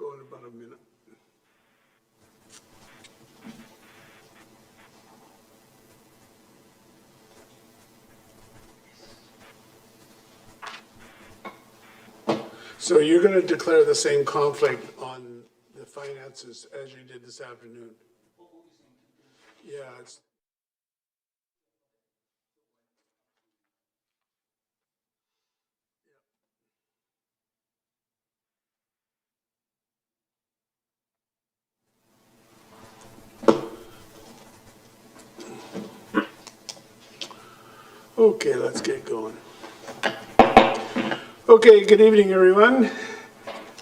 go in about a minute. So you're going to declare the same conflict on the finances as you did this afternoon? Yeah, it's. Okay, let's get going. Okay, good evening, everyone.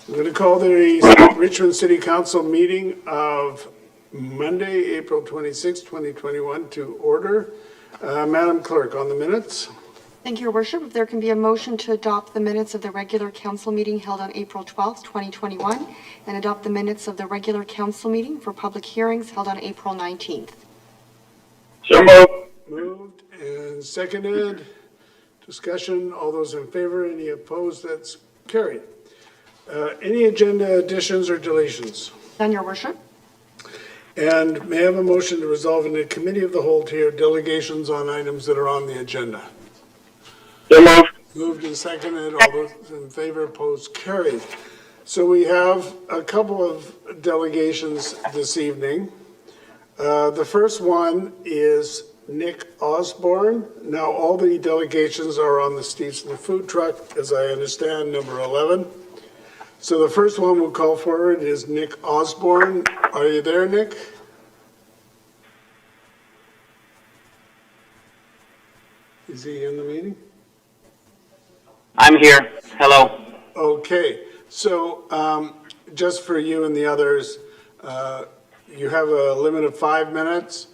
I'm going to call the Richmond City Council meeting of Monday, April 26, 2021 to order. Madam Clerk, on the minutes. Thank you, Your Worship. If there can be a motion to adopt the minutes of the regular council meeting held on April 12th, 2021, and adopt the minutes of the regular council meeting for public hearings held on April 19th. So moved. Moved and seconded. Discussion, all those in favor, any opposed, that's carried. Any agenda additions or deletions? None, Your Worship. And may I have a motion to resolve in the committee of the whole to hear delegations on items that are on the agenda? So moved. Moved and seconded, all those in favor, opposed, carried. So we have a couple of delegations this evening. The first one is Nick Osborne. Now, all the delegations are on the Stevenson food truck, as I understand, number 11. So the first one we'll call forward is Nick Osborne. Are you there, Nick? Is he in the meeting? I'm here. Hello. Okay, so just for you and the others, you have a limit of 5 minutes.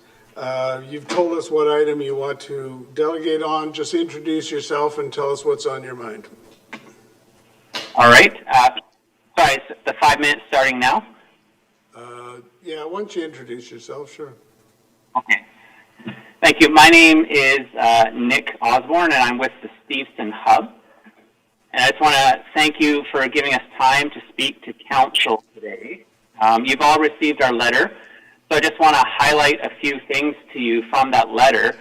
You've told us what item you want to delegate on. Just introduce yourself and tell us what's on your mind. All right. Sorry, the 5 minutes starting now? Yeah, why don't you introduce yourself? Sure. Okay. Thank you. My name is Nick Osborne, and I'm with the Stevenson Hub. And I just want to thank you for giving us time to speak to council today. You've all received our letter, so I just want to highlight a few things to you from that letter.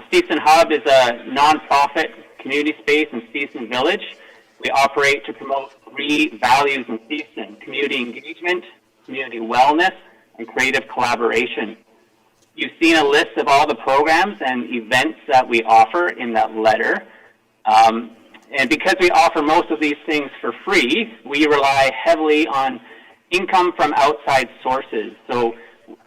Stevenson Hub is a nonprofit community space in Stevenson Village. We operate to promote 3 values in Stevenson: community engagement, community wellness, and creative collaboration. You've seen a list of all the programs and events that we offer in that letter. And because we offer most of these things for free, we rely heavily on income from outside sources. So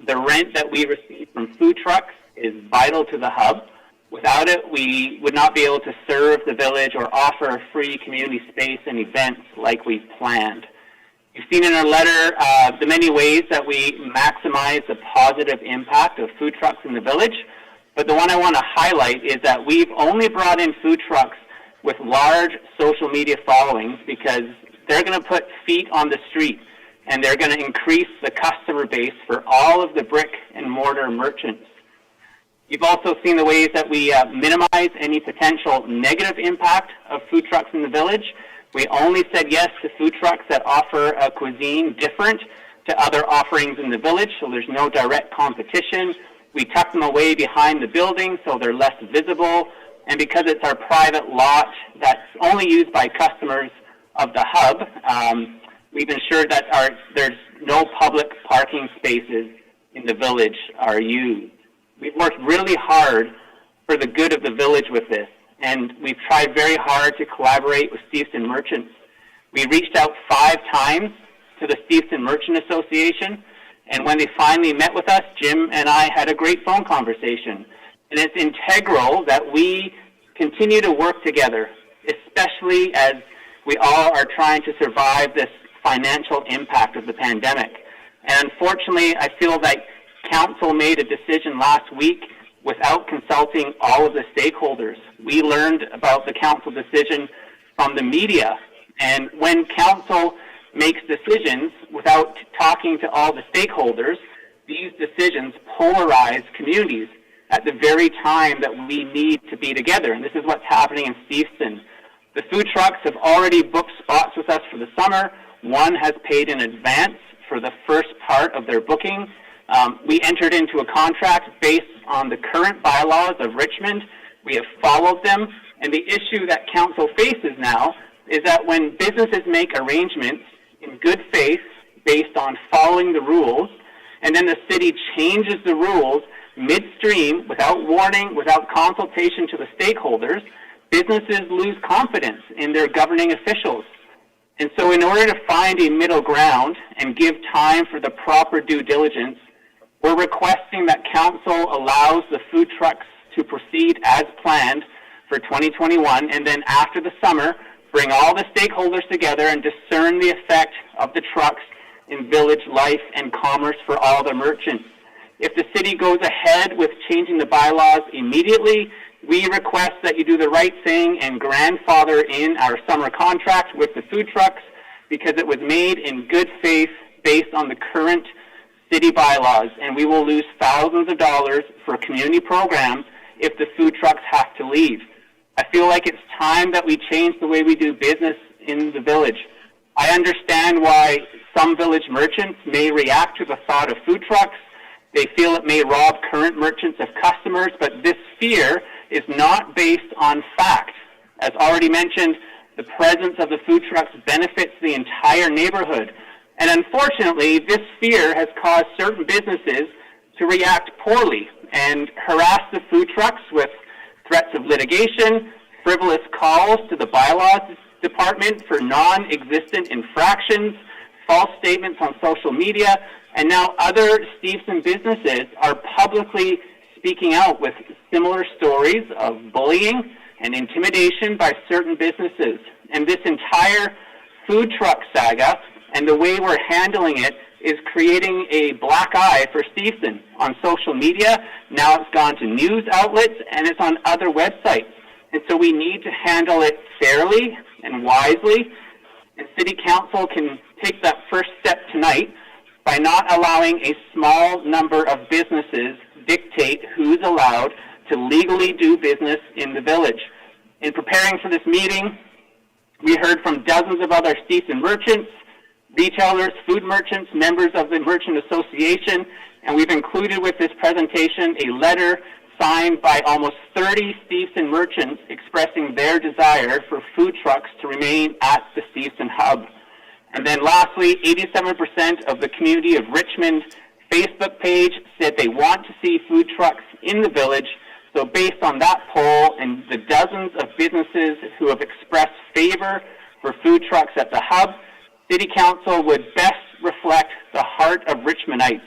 the rent that we receive from food trucks is vital to the hub. Without it, we would not be able to serve the village or offer free community space and events like we've planned. You've seen in our letter the many ways that we maximize the positive impact of food trucks in the village, but the one I want to highlight is that we've only brought in food trucks with large social media followings because they're going to put feet on the street and they're going to increase the customer base for all of the brick and mortar merchants. You've also seen the ways that we minimize any potential negative impact of food trucks in the village. We only said yes to food trucks that offer a cuisine different to other offerings in the village, so there's no direct competition. We tuck them away behind the building so they're less visible. And because it's our private lot that's only used by customers of the hub, we've ensured that there's no public parking spaces in the village are used. We've worked really hard for the good of the village with this, and we've tried very hard to collaborate with Stevenson merchants. We reached out 5 times to the Stevenson Merchant Association, and when they finally met with us, Jim and I had a great phone conversation. And it's integral that we continue to work together, especially as we all are trying to survive this financial impact of the pandemic. And unfortunately, I feel that council made a decision last week without consulting all of the stakeholders. We learned about the council decision from the media. And when council makes decisions without talking to all the stakeholders, these decisions polarize communities at the very time that we need to be together. And this is what's happening in Stevenson. The food trucks have already booked spots with us for the summer. One has paid in advance for the first part of their booking. We entered into a contract based on the current bylaws of Richmond. We have followed them, and the issue that council faces now is that when businesses make arrangements in good faith based on following the rules, and then the city changes the rules midstream without warning, without consultation to the stakeholders, businesses lose confidence in their governing officials. And so in order to find a middle ground and give time for the proper due diligence, we're requesting that council allows the food trucks to proceed as planned for 2021, and then after the summer, bring all the stakeholders together and discern the effect of the trucks in village life and commerce for all the merchants. If the city goes ahead with changing the bylaws immediately, we request that you do the right thing and grandfather in our summer contract with the food trucks, because it was made in good faith based on the current city bylaws, and we will lose thousands of dollars for community programs if the food trucks have to leave. I feel like it's time that we change the way we do business in the village. I understand why some village merchants may react to the thought of food trucks. They feel it may rob current merchants of customers, but this fear is not based on fact. As already mentioned, the presence of the food trucks benefits the entire neighborhood. And unfortunately, this fear has caused certain businesses to react poorly and harass the food trucks with threats of litigation, frivolous calls to the Bylaws department for non-existent infractions, false statements on social media, and now other Stevenson businesses are publicly speaking out with similar stories of bullying and intimidation by certain businesses. And this entire food truck saga and the way we're handling it is creating a black eye for Stevenson on social media. Now it's gone to news outlets and it's on other websites. And so we need to handle it fairly and wisely. And City Council can take that first step tonight by not allowing a small number of businesses dictate who's allowed to legally do business in the village. In preparing for this meeting, we heard from dozens of other Stevenson merchants, retailers, food merchants, members of the Merchant Association, and we've included with this presentation a letter signed by almost 30 Stevenson merchants expressing their desire for food trucks to remain at the Stevenson hub. And then lastly, 87% of the community of Richmond Facebook page said they want to see food trucks in the village. So based on that poll and the dozens of businesses who have expressed favor for food trucks at the hub, City Council would best reflect the heart of Richmondites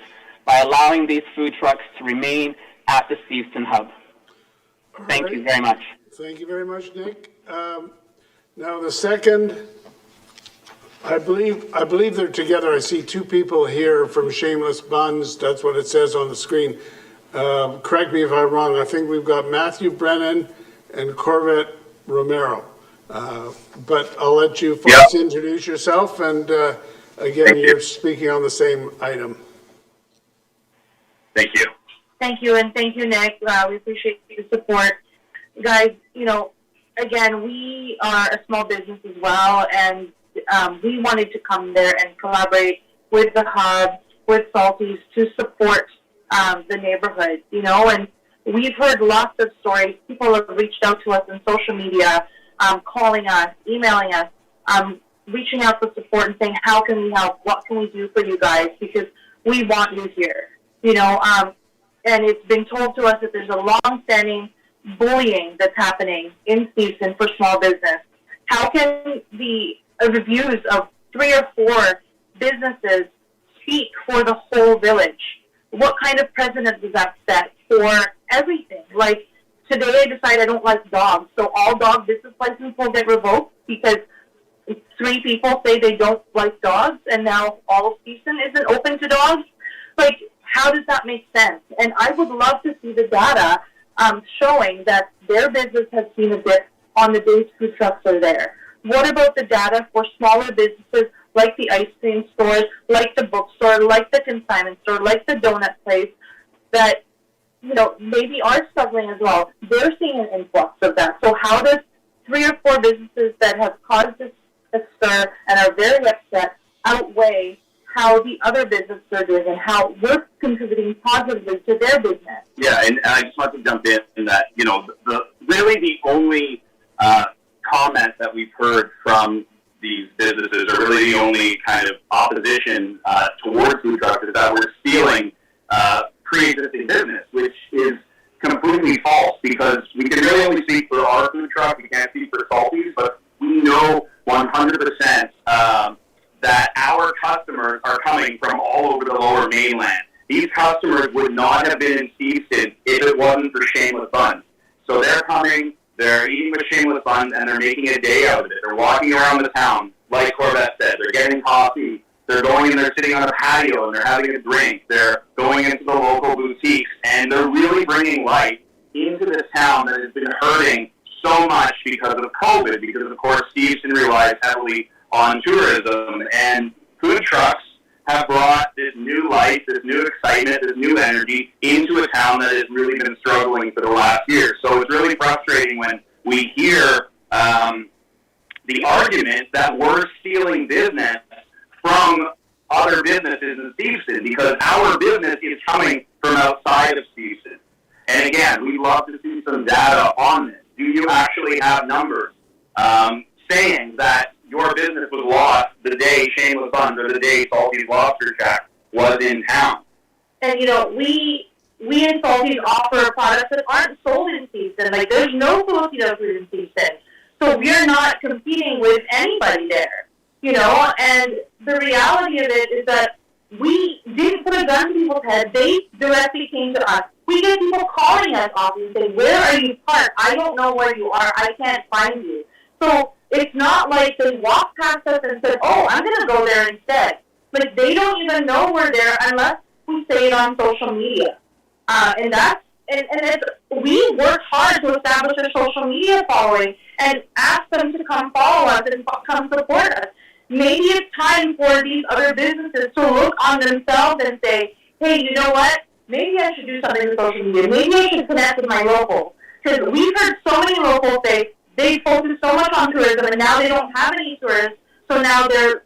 by allowing these food trucks to remain at the Stevenson hub. Thank you very much. Thank you very much, Nick. Now the second, I believe they're together. I see two people here from Shameless Buns. That's what it says on the screen. Correct me if I'm wrong. I think we've got Matthew Brennan and Corvette Romero. But I'll let you folks introduce yourself. And again, you're speaking on the same item. Thank you. Thank you, and thank you, Nick. We appreciate your support. Guys, you know, again, we are a small business as well, and we wanted to come there and collaborate with the hub, with Salties, to support the neighborhood, you know, and we've heard lots of stories. People have reached out to us on social media, calling us, emailing us, reaching out for support and saying, how can we help? What can we do for you guys? Because we want you here, you know, and it's been told to us that there's a long-standing bullying that's happening in Stevenson for small business. How can the reviews of 3 or 4 businesses speak for the whole village? What kind of precedent does that set for everything? Like, today I decide I don't like dogs, so all dog business licenses will get revoked because 3 people say they don't like dogs, and now all of Stevenson isn't open to dogs? Like, how does that make sense? And I would love to see the data showing that their business has seen a dip on the days food trucks are there. What about the data for smaller businesses like the ice cream stores, like the bookstore, like the consignment store, like the donut place that, you know, maybe are struggling as well? They're seeing an influx of that. So how does 3 or 4 businesses that have caused this a stir and are very upset outweigh how the other businesses are doing and how we're contributing positively to their business. Yeah, and I just want to jump in that, really the only comment that we've heard from these businesses, or really the only kind of opposition towards food trucks, is that we're stealing pre-existing business, which is completely false, because we can really only speak for our food truck, we can't speak for Salty's, but we know 100% that our customers are coming from all over the Lower Mainland. These customers would not have been in Stevenson if it wasn't for Shameless Buns. So they're coming, they're eating with Shameless Buns, and they're making a day out of it. They're walking around the town, like Corvette said. They're getting coffee. They're going and they're sitting on a patio and they're having a drink. They're going into the local boutiques, and they're really bringing life into this town that has been hurting so much because of COVID, because, of course, Stevenson relies heavily on tourism, and food trucks have brought this new life, this new excitement, this new energy into a town that has really been struggling for the last year. So it's really frustrating when we hear the argument that we're stealing business from other businesses in Stevenson, because our business is coming from outside of Stevenson. And again, we'd love to see some data on this. Do you actually have numbers saying that your business was lost the day Shameless Buns or the day Salty's Lobster Shack was in town? And, we in Salty's offer products that aren't sold in Stevenson. Like, there's no Filipino food in Stevenson. So we're not competing with anybody there, and the reality of it is that we didn't put a gun to people's heads. They directly came to us. We get people calling us often and saying, "Where are you parked? I don't know where you are. I can't find you." So it's not like they walked past us and said, "Oh, I'm going to go there instead." Like, they don't even know we're there unless we say it on social media. We worked hard to establish a social media following and ask them to come follow us and come support us. Maybe it's time for these other businesses to look on themselves and say, "Hey, you know what? Maybe I should do something with social media. Maybe I should connect with my locals." Because we've heard so many locals say they focus so much on tourism and now they don't have any tourists. So now they're,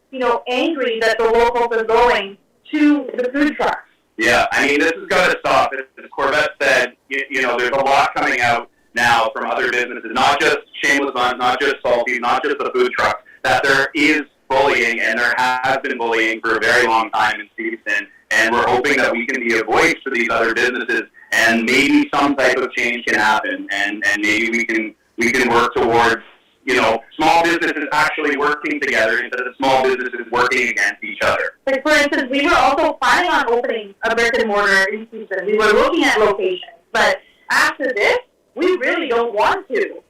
angry that the locals are going to the food trucks. Yeah, this has got to stop. As Corvette said, there's a lot coming out now from other businesses, not just Shameless Buns, not just Salty, not just the food trucks, that there is bullying, and there has been bullying for a very long time in Stevenson, and we're hoping that we can be a voice for these other businesses, and maybe some type of change can happen, and maybe we can work towards, small businesses actually working together instead of small businesses working against each other. Like, for instance, we were also planning on opening a brick and mortar in Stevenson. We were looking at locations, but after this, we really don't want to,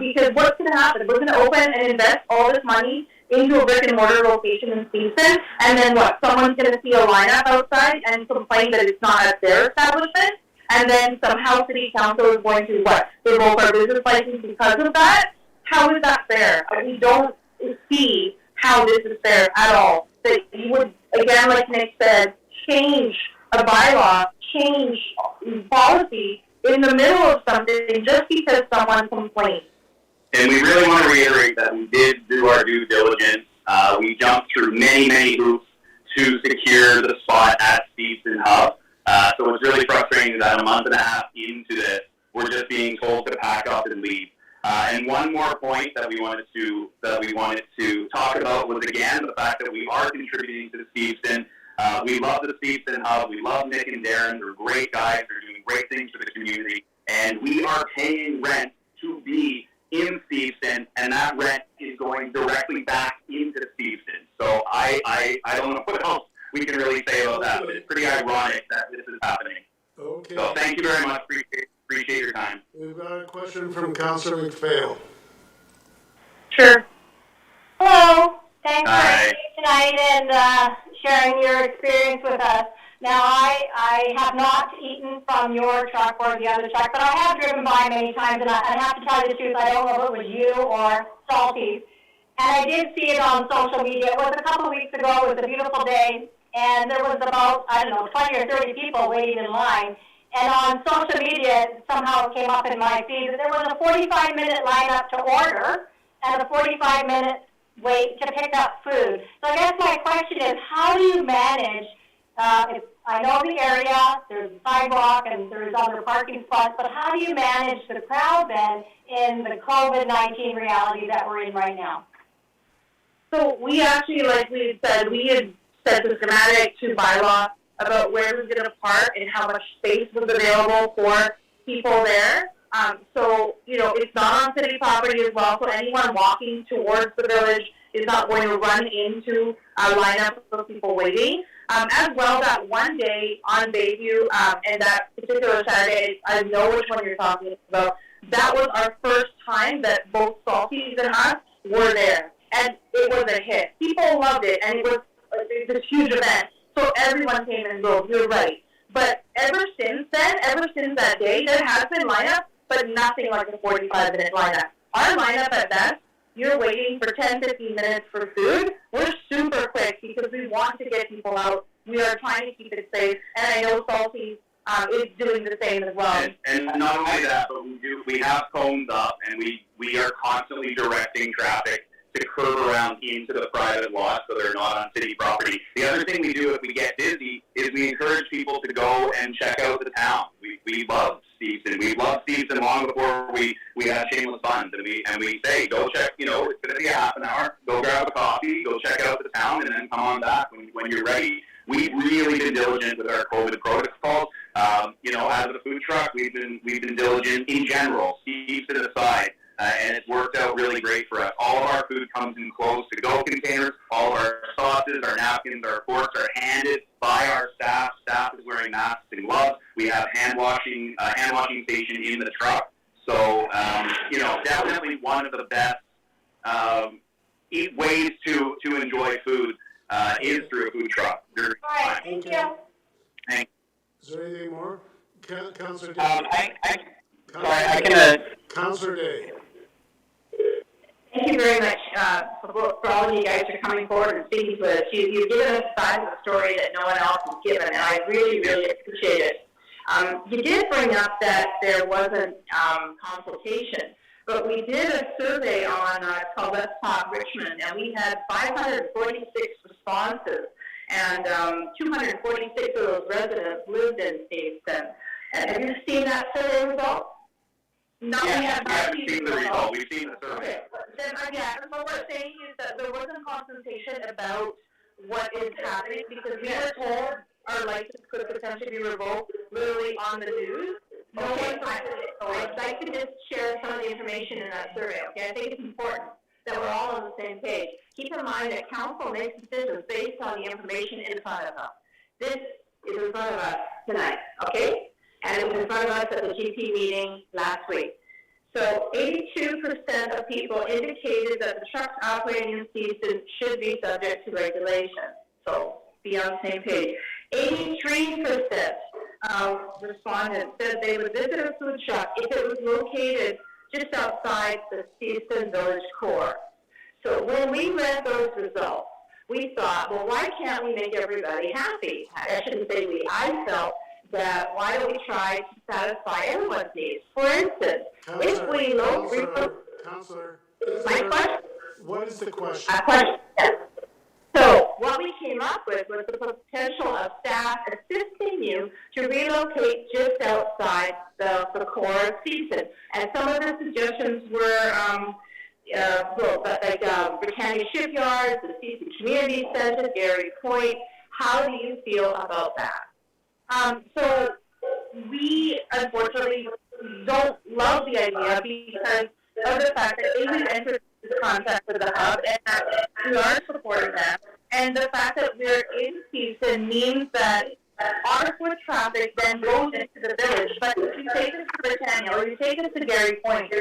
because what's going to happen? We're going to open and invest all this money into a brick and mortar location in Stevenson, and then what? Someone's going to see a lineup outside and complain that it's not at their establishment, and then somehow City Council is going to revoke our business license because of that. How is that fair? We don't see how this is fair at all. That you would, again, like Nick said, change a bylaw, change policy in the middle of something just because someone complained. And we really want to reiterate that we did do our due diligence. We jumped through many, many hoops to secure the spot at Stevenson Hub. So it's really frustrating that a month and a half into this, we're just being told to pack up and leave. And one more point that we wanted to talk about was, again, the fact that we are contributing to the Stevenson. We love the Stevenson Hub. We love Nick and Darren. They're great guys. They're doing great things for the community. And we are paying rent to be in Stevenson, and that rent is going directly back into Stevenson. So I don't know what else we can really say about that, but it's pretty ironic that this is happening. Okay. So thank you very much. Appreciate your time. We've got a question from Councillor McPhail. Sure. Hello. Thanks Hi. for being here tonight and sharing your experience with us. Now, I have not eaten from your truck or the other truck, but I have driven by many times, and I have to tell you the truth, I don't know if it was you or Salty's. And I did see it on social media. It was a couple of weeks ago. It was a beautiful day, and there was about, 20 or 30 people waiting in line. And on social media, somehow it came up in my feed that there was a 45-minute lineup to order and a 45-minute wait to pick up food. So I guess my question is, how do you manage, if I know the area, there's a sidewalk and there's other parking spots, but how do you manage the crowd then in the COVID-19 reality that we're in right now? So we actually, like we said, we had set the schematic to bylaw about where we were going to park and how much space was available for people there. So, it's not on city property as well, so anyone walking towards the village is not going to run into a lineup of people waiting. As well, that one day on Bayview, and that particular Saturday, I know which one you're talking about, that was our first time that both Salties and us were there. And it was a hit. People loved it, and it was this huge event. So everyone came and drove. You're right. But ever since then, ever since that day, there has been lineup, but nothing like a 45-minute lineup. Our lineup at best, you're waiting for 10, 15 minutes for food. We're super quick because we want to get people out. We are trying to keep it safe, and I know Salty is doing the same as well. And not only that, but we have cones up, and we are constantly directing traffic to curve around into the private lot so they're not on city property. The other thing we do if we get busy is we encourage people to go and check out the town. We love Stevenson. We loved Stevenson long before we had Shameless Funds. And we say, go check, it's going to be a half an hour. Go grab a coffee, go check out the town, and then come on back when you're ready. We've really been diligent with our COVID protocols. As a food truck, we've been diligent in general, Stevenson aside. And it's worked out really great for us. All of our food comes in closed to-go containers. All of our sauces, our napkins, our forks are handed by our staff. Staff is wearing masks and gloves. We have hand washing station in the truck. So, definitely one of the best ways to enjoy food is through a food truck. All right, thank you. Thanks. Is there anything more? Councillor Day. Councillor Day. Thank you very much for all of you guys for coming forward and speaking to us. You've given us a side of the story that no one else has given, and I really, really appreciate it. You did bring up that there wasn't consultation, but we did a survey on called Let's Talk Richmond, and we had 546 responses, and 246 of those residents lived in Stevenson. And have you seen that survey result? No, yeah, we have not seen the result. We've seen the survey. Okay. Then again, what we're saying is that there wasn't consultation about what is happening because we were told our license could potentially be revoked literally on the news. Okay, I'd like to just share some of the information in that survey, okay? I think it's important that we're all on the same page. Keep in mind that council makes decisions based on the information in front of us. This is in front of us tonight, okay? And it was in front of us at the GP meeting last week. So 82% of people indicated that the trucks operating in Stevenson should be subject to regulation. So be on the same page. 83% of respondents said they would visit a food truck if it was located just outside the Stevenson Village core. So when we read those results, we thought, well, why can't we make everybody happy? I shouldn't say we. I felt that why don't we try to satisfy everyone's needs? For instance, if we Councillor, what is the question? A question. So what we came up with was the potential of staff assisting you to relocate just outside the core of Stevenson. And some of the suggestions were Britannia Shipyard, the Stevenson Community Center, Gary Point. How do you feel about that? So we unfortunately don't love the idea because of the fact that we've entered into contact with the hub and that we are supporting them. And the fact that we're in Stevenson means that our foot traffic then goes into the village. But if you take us to Britannia or you take us to Gary Point,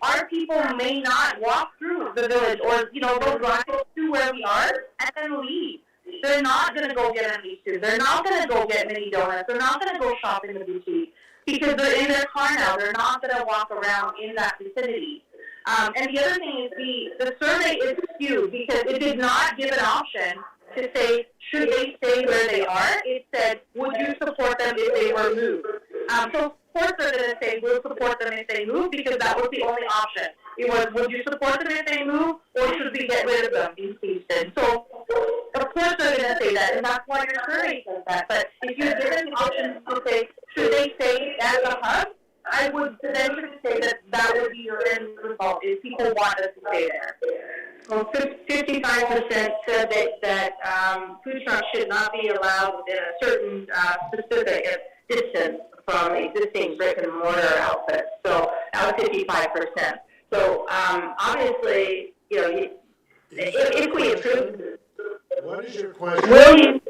our people may not walk through the village or, go drive to where we are and then leave. They're not going to go get an issue. They're not going to go get mini donuts. They're not going to go shop in the boutique because they're in their car now. They're not going to walk around in that vicinity. And the other thing is the survey is skewed because it did not give an option to say, should they stay where they are? It said, would you support them if they were moved? So of course they're going to say, we'll support them if they move because that was the only option. It was, would you support them if they move or should we get rid of them in Stevenson. So, of course they're going to say that, and that's why your survey says that. But if you're given the option to say, should they stay as a hub, I would venture to say that that would be your end result, if people want us to stay there. Well, 55% said that food trucks should not be allowed within a certain specific distance from existing brick and mortar outfits. So that was 55%. So obviously, if we approve this, What is your question?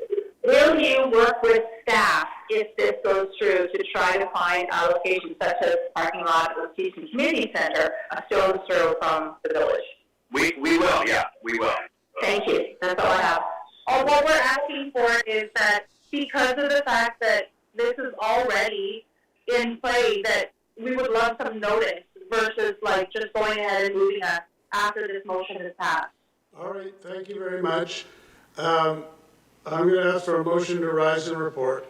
will you work with staff if this goes through to try to find locations such as parking lot or Stevenson Community Center, a stone's throw from the village? We will, yeah, we will. Thank you. That's all I have. What we're asking for is that because of the fact that this is already in play, that we would love some notice versus like just going ahead and moving us after this motion is passed. All right, thank you very much. I'm going to ask for a motion to rise and report.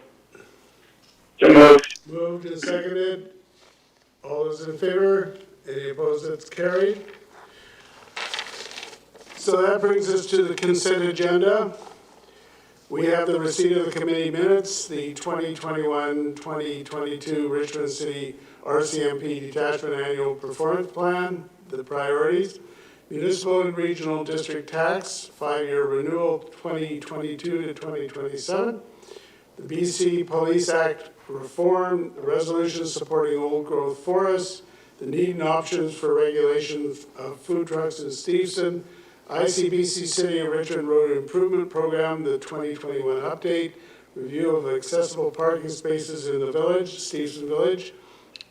So moved. Moved and seconded. All those in favor? Any opposed? That's carried. So that brings us to the consent agenda. We have the receipt of the committee minutes, the 2021-2022 Richmond City RCMP Detachment Annual Performance Plan, the priorities, municipal and regional district tax, 5-year renewal 2022 to 2027, the BC Police Act reform, the resolution supporting old growth forests, the need and options for regulation of food trucks in Stevenson, Icbc City of Richmond Road Improvement Program, the 2021 update, review of accessible parking spaces in the village, Stevenson Village,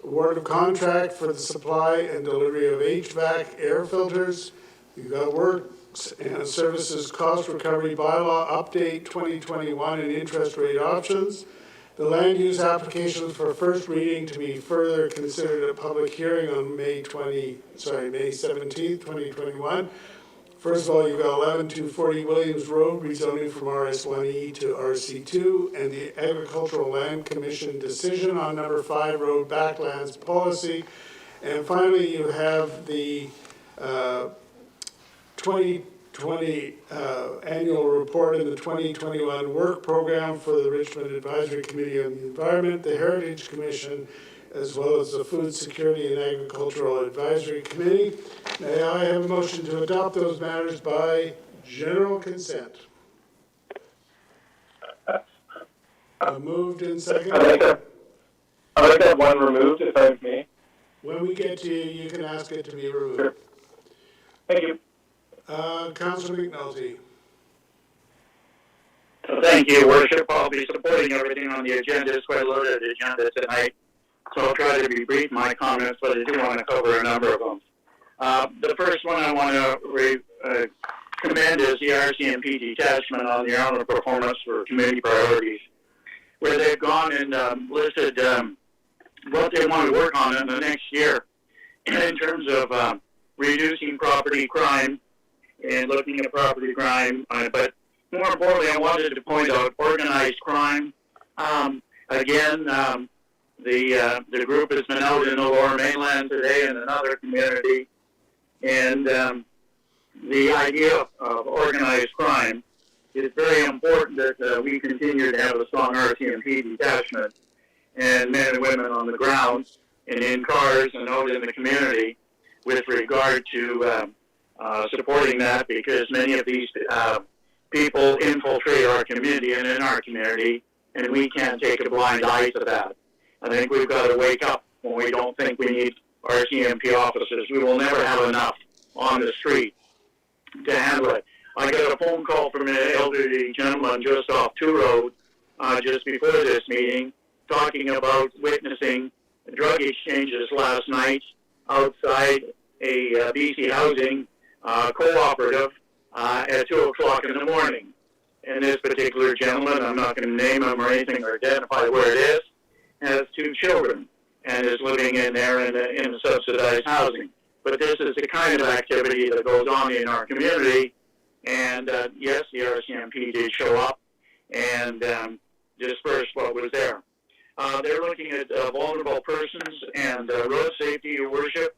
award of contract for the supply and delivery of HVAC air filters. You've got works and services cost recovery bylaw update 2021 and interest rate options. The land use applications for first reading to be further considered at a public hearing on May 17th, 2021. First of all, you've got 11240 Williams Road rezoning from RS1E to RC2, and the Agricultural Land Commission decision on number 5 road backlands policy. And finally, you have the 2020 annual report and the 2021 work program for the Richmond Advisory Committee on the Environment, the Heritage Commission, as well as the Food Security and Agricultural Advisory Committee. May I have a motion to adopt those matters by general consent? Moved and seconded. I'd like that one removed, if I may. When we get to you, you can ask it to be removed. Sure. Thank you. Councilor McNulty. Thank you, Worship. I'll be supporting everything on the agenda. It's quite a loaded agenda tonight, so I'll try to be brief in my comments, but I do want to cover a number of them. The first one I want to commend is the RCMP detachment on the annual performance for community priorities, where they've gone and listed what they want to work on in the next year in terms of reducing property crime and looking at property crime, but more importantly, I wanted to point out organized crime. The group has been out in the Lower Mainland today in another community, and the idea of organized crime is very important that we continue to have a strong RCMP detachment and men and women on the ground and in cars and out in the community with regard to supporting that, because many of these people infiltrate our community and in our community, and we can't take a blind eye to that. I think we've got to wake up when we don't think we need RCMP officers. We will never have enough on the street to handle it. I got a phone call from an elderly gentleman just off 2 Road just before this meeting, talking about witnessing drug exchanges last night outside a BC Housing cooperative at 2 o'clock in the morning. And this particular gentleman, I'm not going to name him or anything or identify where it is, has 2 children and is living in there in subsidized housing. But this is the kind of activity that goes on in our community. And yes, the RCMP did show up and dispersed what was there. They're looking at vulnerable persons and road safety, Your Worship.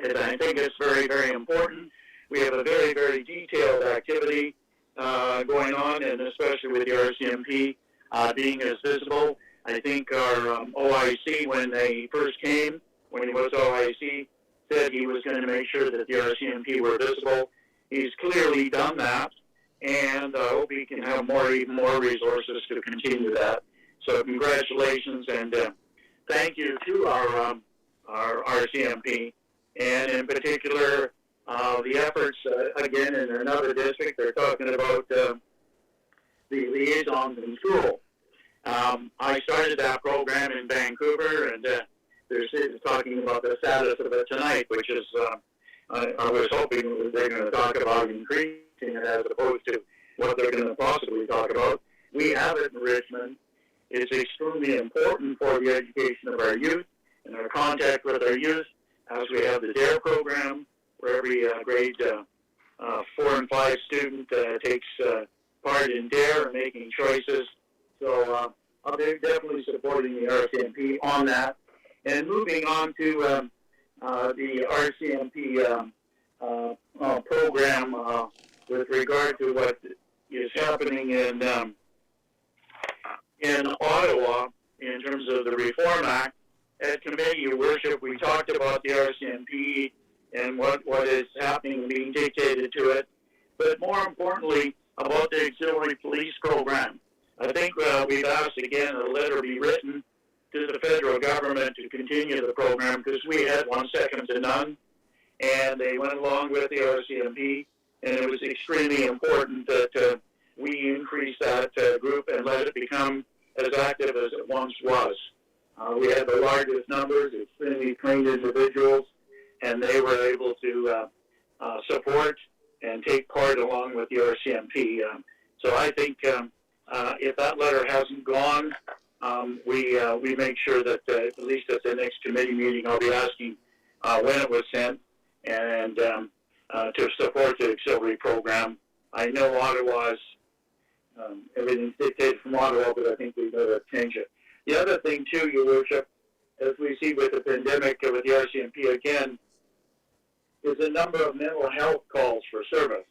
And I think it's very, very important we have a very, very detailed activity going on, and especially with the RCMP being as visible. I think our OIC, when they first came, when he was OIC, said he was going to make sure that the RCMP were visible. He's clearly done that, and I hope he can have even more resources to continue that. So congratulations, and thank you to our RCMP, and in particular, the efforts, again, in another district, they're talking about the liaisons in school. I started that program in Vancouver, and they're talking about the status of it tonight, which is, I was hoping they're going to talk about increasing it as opposed to what they're going to possibly talk about. We have it in Richmond. It's extremely important for the education of our youth and our contact with our youth, as we have the DARE program, where every grade 4 and 5 student takes part in DARE and making choices. So I'm definitely supporting the RCMP on that. And moving on to the RCMP program with regard to what is happening in Ottawa in terms of the Reform Act. At Committee, Your Worship, we talked about the RCMP and what is happening and being dictated to it, but more importantly, about the auxiliary police program. I think we've asked again a letter be written to the federal government to continue the program, because we had one second to none, and they went along with the RCMP, and it was extremely important that we increase that group and let it become as active as it once was. We had the largest numbers, extremely trained individuals, and they were able to support and take part along with the RCMP. So I think if that letter hasn't gone, we make sure that at least at the next committee meeting, I'll be asking when it was sent and to support the auxiliary program. I know Ottawa's, everything's dictated from Ottawa, but I think we've got to change it. The other thing, too, Your Worship, as we see with the pandemic, with the RCMP again, is a number of mental health calls for service.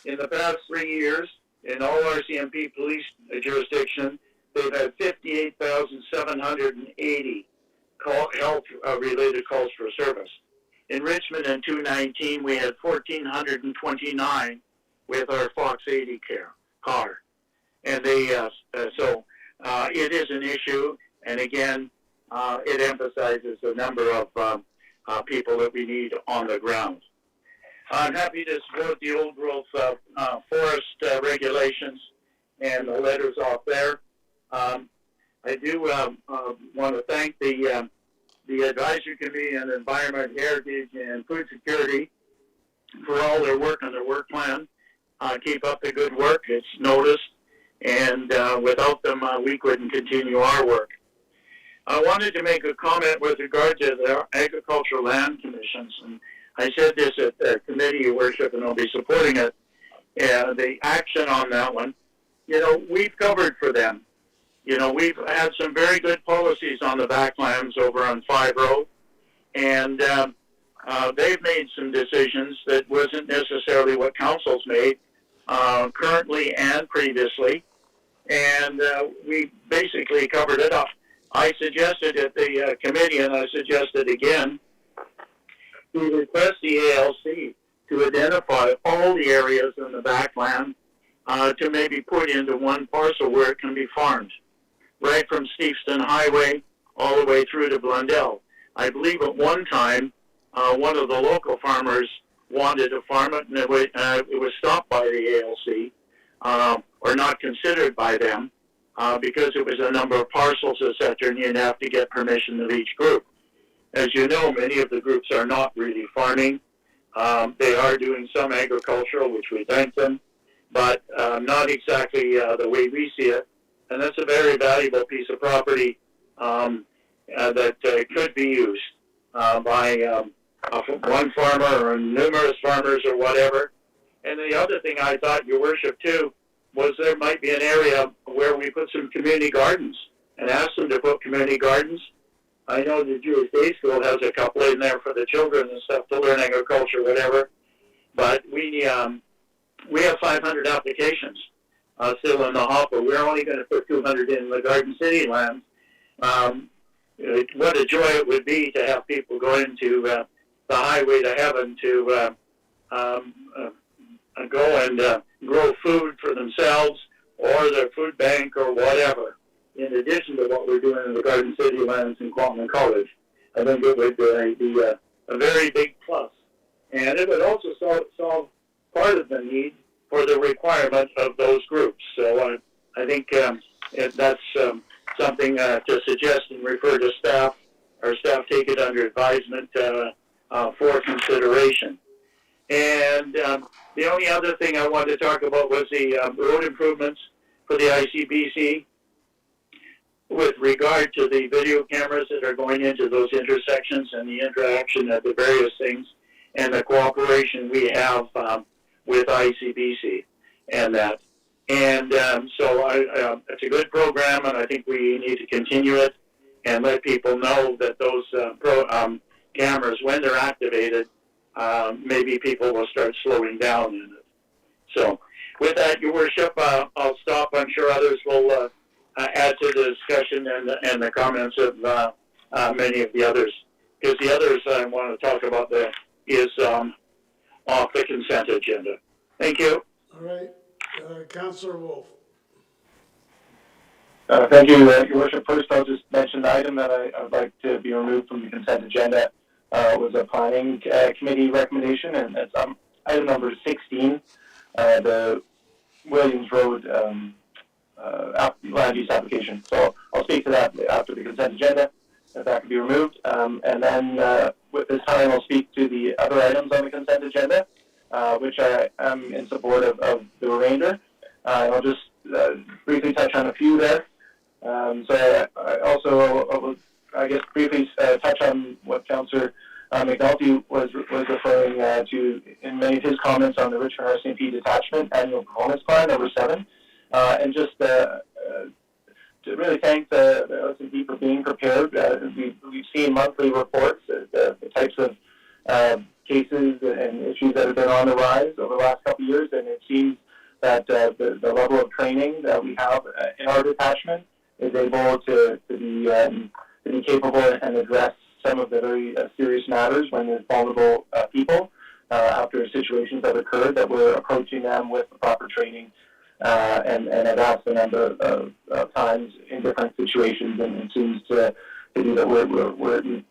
In the past 3 years, in all RCMP police jurisdictions, they've had 58,780 health-related calls for service. In Richmond in 2019, we had 1,429 with our Fox 80 car. And they, it is an issue, and again, it emphasizes the number of people that we need on the ground. I'm happy to support the old growth forest regulations and the letters off there. I do want to thank the Advisory Committee on Environment, Heritage, and Food Security for all their work on their work plan. Keep up the good work. It's noticed, and without them, we couldn't continue our work. I wanted to make a comment with regard to the Agricultural Land Commissions, and I said this at the committee, Your Worship, and I'll be supporting it. The action on that one, we've covered for them. We've had some very good policies on the backlands over on 5 Road, and they've made some decisions that wasn't necessarily what council's made currently and previously, and we basically covered it up. I suggested at the committee, and I suggested again, to request the ALC to identify all the areas in the backland to maybe put into one parcel where it can be farmed, right from Stevenson Highway all the way through to Blundell. I believe at one time, one of the local farmers wanted to farm it, and it was stopped by the ALC, or not considered by them, because it was a number of parcels, etc., and you'd have to get permission of each group. As you know, many of the groups are not really farming. They are doing some agricultural, which we thank them, but not exactly the way we see it. And that's a very valuable piece of property that could be used by one farmer or numerous farmers or whatever. And the other thing I thought, Your Worship, too, was there might be an area where we put some community gardens and ask them to put community gardens. I know the Jewish Day School has a couple in there for the children and stuff to learn agriculture, whatever. but we have 500 applications still in the hopper. We're only going to put 200 in the Garden City lands. What a joy it would be to have people go into the highway to heaven to go and grow food for themselves or their food bank or whatever, in addition to what we're doing in the Garden City lands in Qualman College. I think it would be a very big plus. And it would also solve part of the need for the requirement of those groups. So I think that's something to suggest and refer to staff, or staff take it under advisement for consideration. And the only other thing I wanted to talk about was the road improvements for the ICBC with regard to the video cameras that are going into those intersections and the interaction of the various things and the cooperation we have with ICBC and that. And so it's a good program, and I think we need to continue it and let people know that those cameras, when they're activated, maybe people will start slowing down in it. So with that, Your Worship, I'll stop. I'm sure others will add to the discussion and the comments of many of the others. Because the others I want to talk about is off the consent agenda. Thank you. All right. Councillor Wolf. Thank you, Your Worship. First, I'll just mention the item that I would like to be removed from the consent agenda was a planning committee recommendation, and it's item number 16, the Williams Road land use application. So I'll speak to that after the consent agenda, if that can be removed. And then with this time, I'll speak to the other items on the consent agenda, which I am in support of the remainder. And I'll just briefly touch on a few there. So I also, I guess, briefly touch on what Councillor McNulty was referring to in many of his comments on the Richmond RCMP Detachment Annual Performance Plan, number 7. And just to really thank the RCMP for being prepared. We've seen monthly reports, the types of cases and issues that have been on the rise over the last couple of years, and it seems that the level of training that we have in our detachment is able to be capable and address some of the very serious matters when there's vulnerable people after situations have occurred, that we're approaching them with the proper training. And I've asked a number of times in different situations, and it seems to do that we're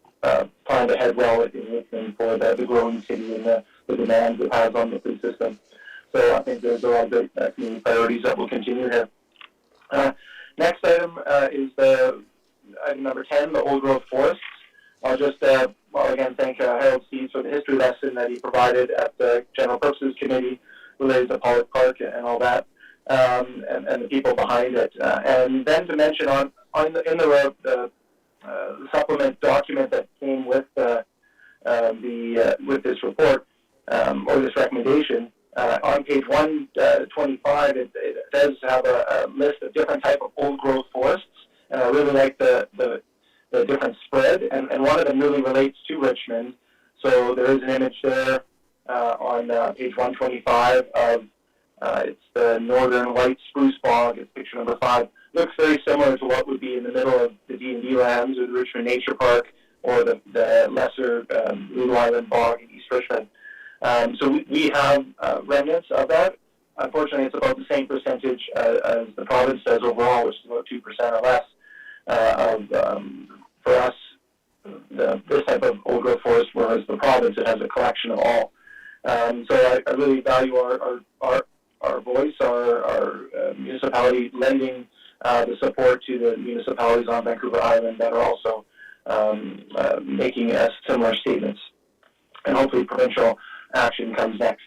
trying to head well in Richmond for the growing city and the demands it has on the food system. So I think there's a lot of great community priorities that will continue here. Next item is item number 10, the old growth forests. I'll just, again, thank Harold Steves for the history lesson that he provided at the General Purposes Committee related to Pollock Park and all that, and the people behind it. And then to mention in the supplement document that came with with this report or this recommendation, on page 125, it does have a list of different type of old growth forests, and I really like the different spread, and one of them really relates to Richmond. So there is an image there on page 125 of it's the northern white spruce bog. It's picture number 5. Looks very similar to what would be in the middle of the D&D lands or the Richmond Nature Park or the lesser Lulu Island bog in East Richmond. So we have remnants of that. Unfortunately, it's about the same percentage as the province does overall, which is about 2% or less for us, this type of old growth forest, whereas the province, it has a collection of all. So I really value our voice, our municipality lending the support to the municipalities on Vancouver Island that are also making similar statements. And hopefully provincial action comes next.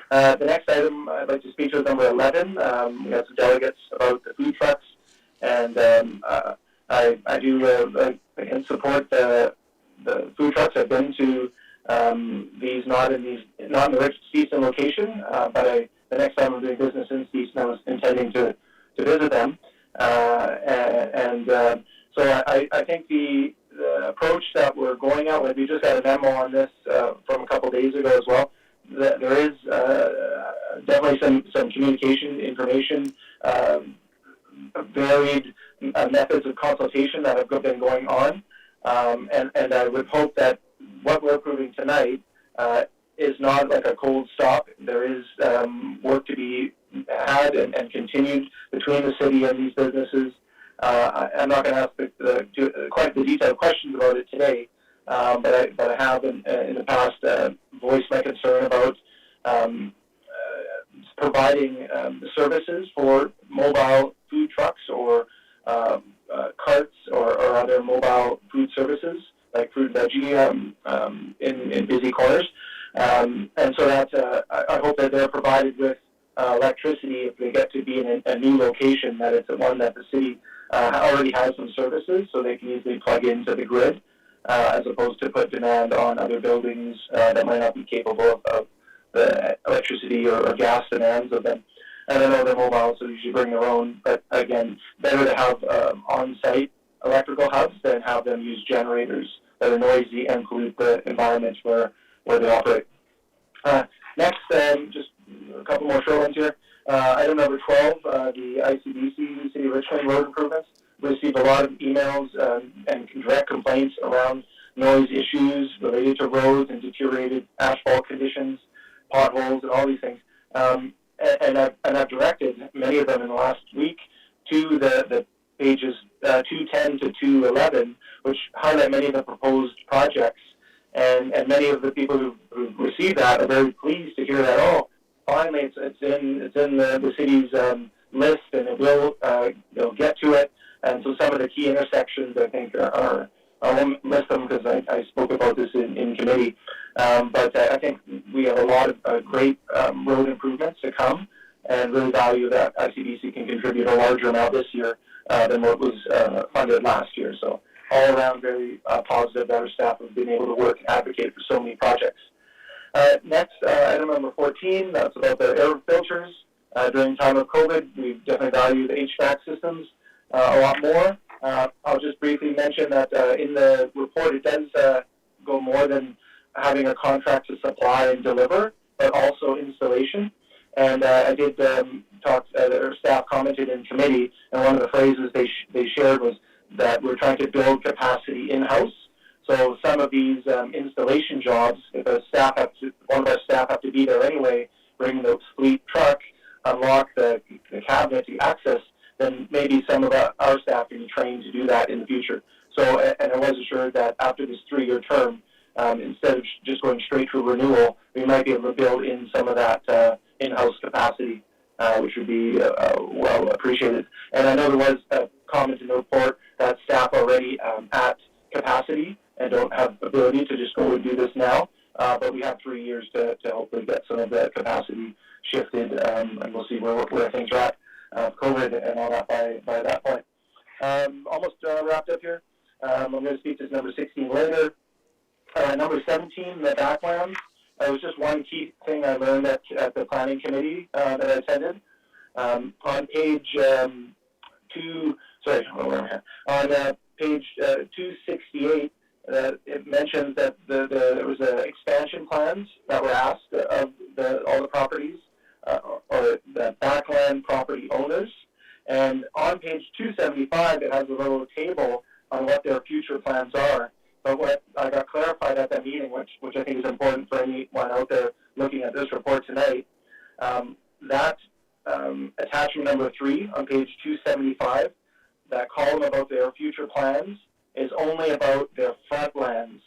The next item I'd like to speak to is number 11. We had some delegates about the food trucks, and I do again support the food trucks. I've been to these not in the Stevenson location, but the next time I'm doing business in Stevenson, I was intending to visit them, so I think the approach that we're going at, we just got a memo on this from a couple days ago as well. there is definitely some communication, information, varied methods of consultation that have been going on, and I would hope that what we're approving tonight is not like a cold stop. There is work to be had and continued between the city and these businesses. I'm not going to ask quite the detailed questions about it today, but I have in the past voiced my concern about providing services for mobile food trucks or carts or other mobile food services like fruit and veggie in busy corners. And so that I hope that they're provided with electricity if they get to be in a new location, that it's one that the city already has some services so they can easily plug into the grid, as opposed to put demand on other buildings that might not be capable of the electricity or gas demands of them. And I know they're mobile, so you should bring their own, but again, better to have on-site electrical hubs than have them use generators that are noisy and pollute the environment where they operate. Next, just a couple more short ones here. Item number 12, the Icbc City of Richmond road improvements. We received a lot of emails and direct complaints around noise issues related to roads and deteriorated asphalt conditions, potholes, and all these things. And I've directed many of them in the last week to the pages 210 to 211, which highlight many of the proposed projects. And many of the people who received that are very pleased to hear that, oh, finally it's in the city's list, and it will they'll get to it. And so some of the key intersections, I think, I won't list them because I spoke about this in committee. But I think we have a lot of great road improvements to come, and really value that ICBC can contribute a larger amount this year than what was funded last year. So all around very positive that our staff have been able to work and advocate for so many projects. Next, item number 14, that's about the air filters. During the time of COVID, we definitely value the HVAC systems a lot more. I'll just briefly mention that in the report it does go more than having a contract to supply and deliver, but also installation. And I did talk, our staff commented in committee, and one of the phrases they shared was that we're trying to build capacity in-house. So some of these installation jobs, if one of our staff have to be there anyway, bring the fleet truck, unlock the cabinet to access, then maybe some of our staff can be trained to do that in the future. So, and I was assured that after this 3-year term, instead of just going straight to renewal, we might be able to build in some of that in-house capacity, which would be well appreciated. And I know there was a comment in the report that staff already at capacity and don't have the ability to just go and do this now, but we have 3 years to hopefully get some of the capacity shifted, and we'll see where things are at. COVID and all that by that point. Almost wrapped up here. I'm going to speak to number 16 later. Number 17, the backlands. It was just one key thing I learned at the planning committee that I attended. On page on page 268, it mentions that there was expansion plans that were asked of all the properties or the backland property owners. And on page 275, it has a little table on what their future plans are. But what I got clarified at that meeting, which I think is important for anyone out there looking at this report tonight, that attachment number 3 on page 275, that column about their future plans is only about their front lands.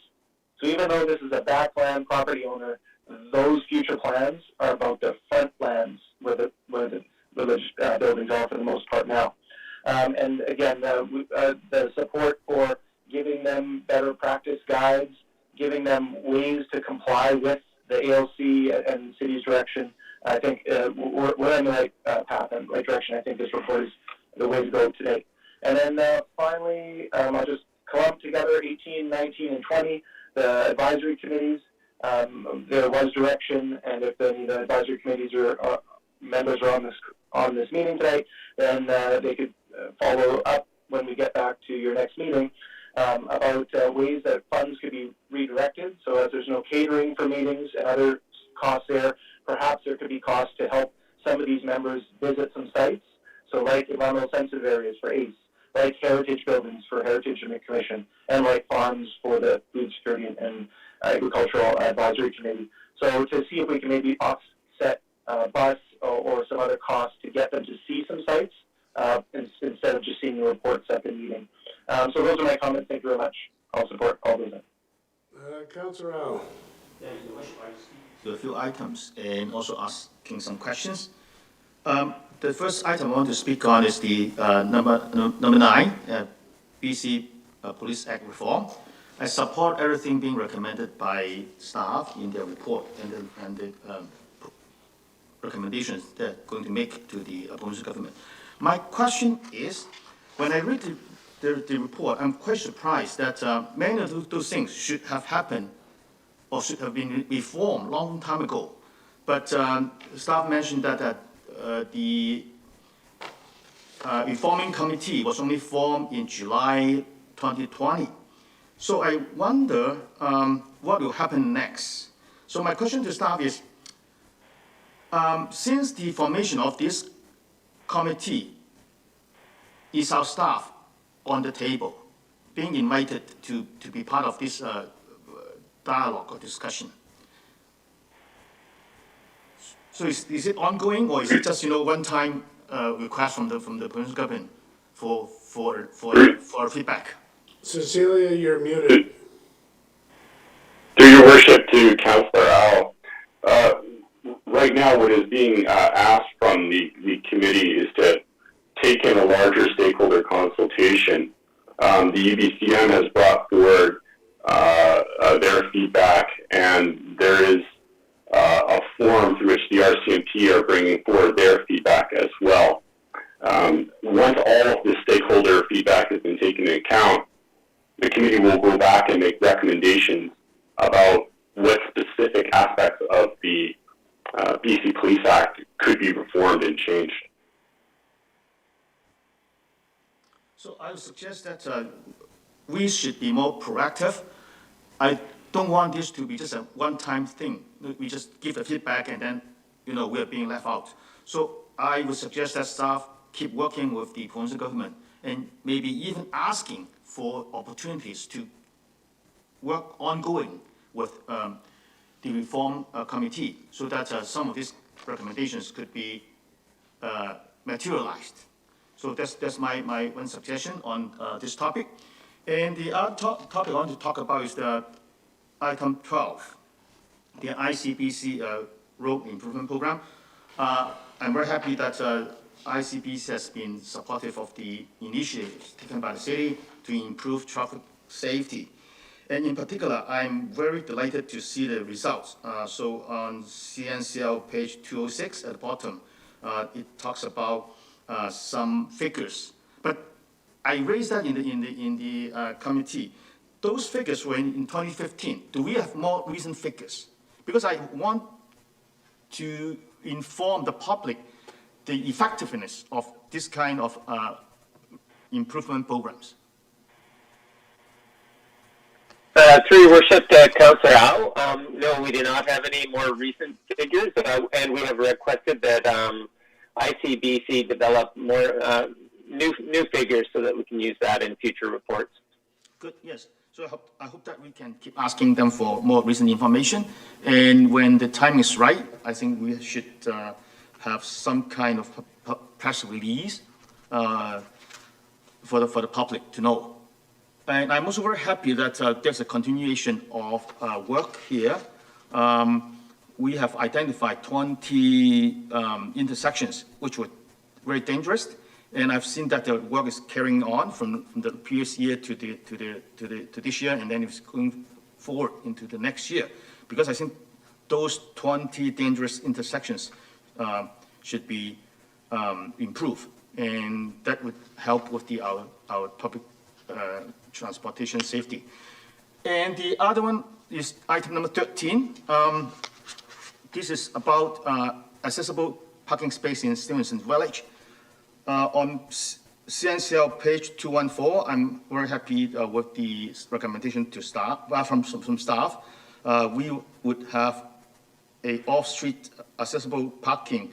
So even though this is a backland property owner, those future plans are about the front lands where the village buildings are for the most part now. And again, the support for giving them better practice guides, giving them ways to comply with the ALC and the city's direction. I think we're in the right path and right direction. I think this report is the way to go today. And then finally, I'll just clump together 18, 19, and 20, the advisory committees. There was direction, and if any of the advisory committees or members are on this meeting today, then they could follow up when we get back to your next meeting about ways that funds could be redirected, so as there's no catering for meetings and other costs there. Perhaps there could be costs to help some of these members visit some sites. So like environmental sensitive areas for ACE, like heritage buildings for Heritage Commission, and like farms for the Food Security and Agricultural Advisory Committee. So to see if we can maybe offset bus or some other costs to get them to see some sites instead of just seeing the reports at the meeting. So those are my comments. Thank you very much. I'll support all those. Councillor Al. Yeah, Your Worship, I speak to a few items and also asking some questions. The first item I want to speak on is the number 9, BC Police Act reform. I support everything being recommended by staff in their report and the recommendations they're going to make to the provincial government. My question is, when I read the report, I'm quite surprised that many of those things should have happened or should have been reformed long time ago. But staff mentioned that the reforming committee was only formed in July 2020. So I wonder what will happen next. So my question to staff is, since the formation of this committee, is our staff on the table, being invited to be part of this dialogue or discussion? So is it ongoing, or is it just one-time request from the provincial government for feedback? Cecilia, you're muted. Through your worship to Councillor Al, right now what is being asked from the committee is to take in a larger stakeholder consultation. The UBCM has brought forward their feedback, and there is a forum through which the RCMP are bringing forward their feedback as well. Once all of the stakeholder feedback has been taken into account, the committee will go back and make recommendations about what specific aspects of the BC Police Act could be reformed and changed. So I would suggest that we should be more proactive. I don't want this to be just a one-time thing. We just give the feedback and then, we are being left out. So I would suggest that staff keep working with the provincial government and maybe even asking for opportunities to work ongoing with the reform committee so that some of these recommendations could be materialized. So that's my one suggestion on this topic. And the other topic I want to talk about is the item 12, the Icbc road improvement program. I'm very happy that Icbc has been supportive of the initiatives taken by the city to improve traffic safety. And in particular, I'm very delighted to see the results. So on CNCL page 206 at the bottom, it talks about some figures. But I raised that in the committee. Those figures were in 2015. Do we have more recent figures? Because I want to inform the public the effectiveness of this kind of improvement programs. Through your worship, Councillor Al, no, we do not have any more recent figures, and we have requested that ICBC develop more new figures so that we can use that in future reports. Good, yes. So I hope that we can keep asking them for more recent information, and when the time is right, I think we should have some kind of press release for the public to know. And I'm also very happy that there's a continuation of work here. We have identified 20 intersections which were very dangerous, and I've seen that the work is carrying on from the previous year to this year, and then it's going forward into the next year. Because I think those 20 dangerous intersections should be improved, and that would help with our public transportation safety. And the other one is item number 13. This is about accessible parking space in Stevenson Village. On CNCL page 214, I'm very happy with the recommendation to staff, from staff. We would have a off-street accessible parking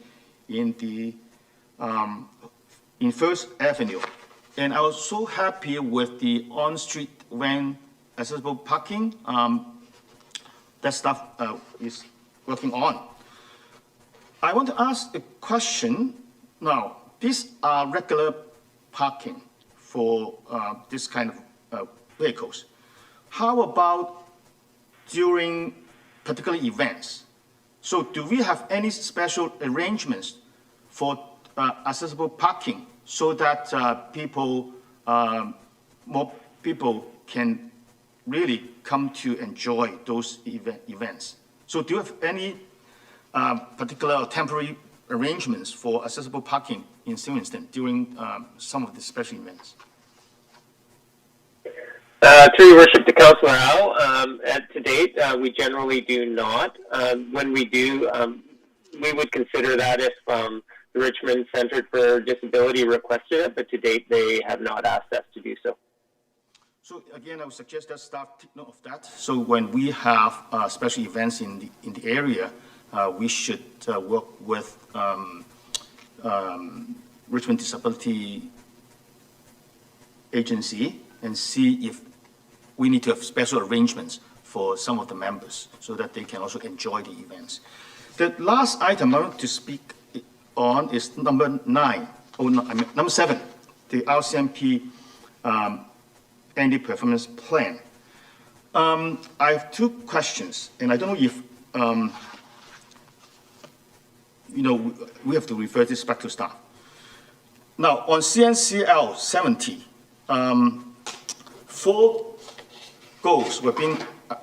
in the in First Avenue. And I was so happy with the on-street van accessible parking. That stuff is working on. I want to ask a question. Now, these are regular parking for this kind of vehicles. How about during particular events? So do we have any special arrangements for accessible parking so that more people can really come to enjoy those events? So do you have any particular or temporary arrangements for accessible parking in Stevenson during some of the special events? Through your worship to Councillor Al, to date, we generally do not. When we do, we would consider that if the Richmond Centre for Disability requested it, but to date, they have not asked us to do so. So again, I would suggest that staff take note of that. So when we have special events in the area, we should work with Richmond Disability Agency and see if we need to have special arrangements for some of the members so that they can also enjoy the events. The last item I want to speak on is number 7, the RCMP annual performance plan. I have two questions, and I don't know if we have to refer this back to staff. Now, on CNCL 70, 4 goals were being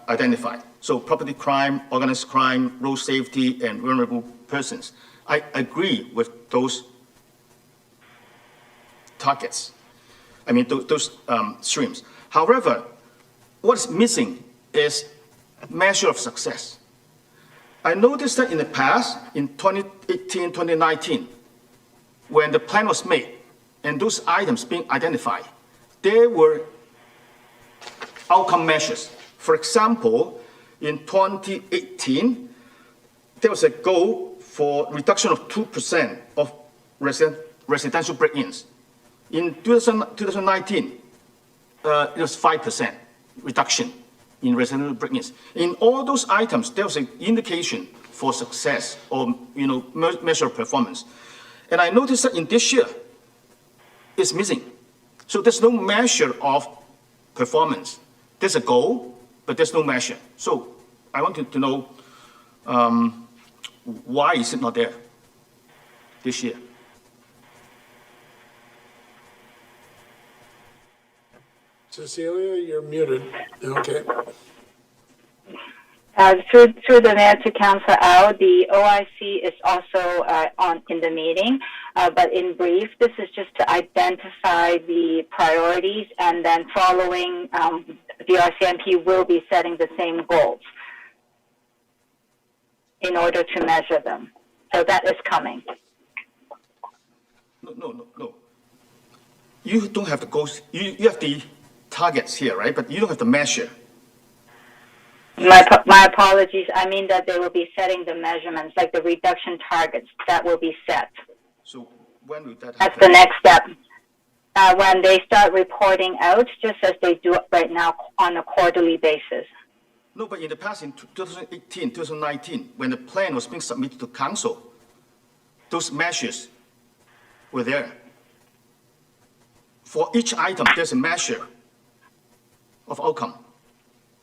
identified. So property crime, organized crime, road safety, and vulnerable persons. I agree with those targets. I mean, those streams. However, what's missing is measure of success. I noticed that in the past, in 2018, 2019, when the plan was made and those items being identified, there were outcome measures. For example, in 2018, there was a goal for reduction of 2% of residential break-ins. In 2019, it was 5% reduction in residential break-ins. In all those items, there was an indication for success or measure of performance. And I noticed that in this year, it's missing. So there's no measure of performance. There's a goal, but there's no measure. So I wanted to know why is it not there this year? Cecilia, you're muted. Okay. Through the mayor to Councillor Au, the OIC is also in the meeting, but in brief, this is just to identify the priorities, and then following, the RCMP will be setting the same goals in order to measure them. So that is coming. No. You don't have the goals. You have the targets here, right? But you don't have the measure. My apologies. I mean that they will be setting the measurements, like the reduction targets that will be set. So when will that happen? That's the next step. When they start reporting out, just as they do right now on a quarterly basis. No, but in the past, in 2018, 2019, when the plan was being submitted to council, those measures were there. For each item, there's a measure of outcome.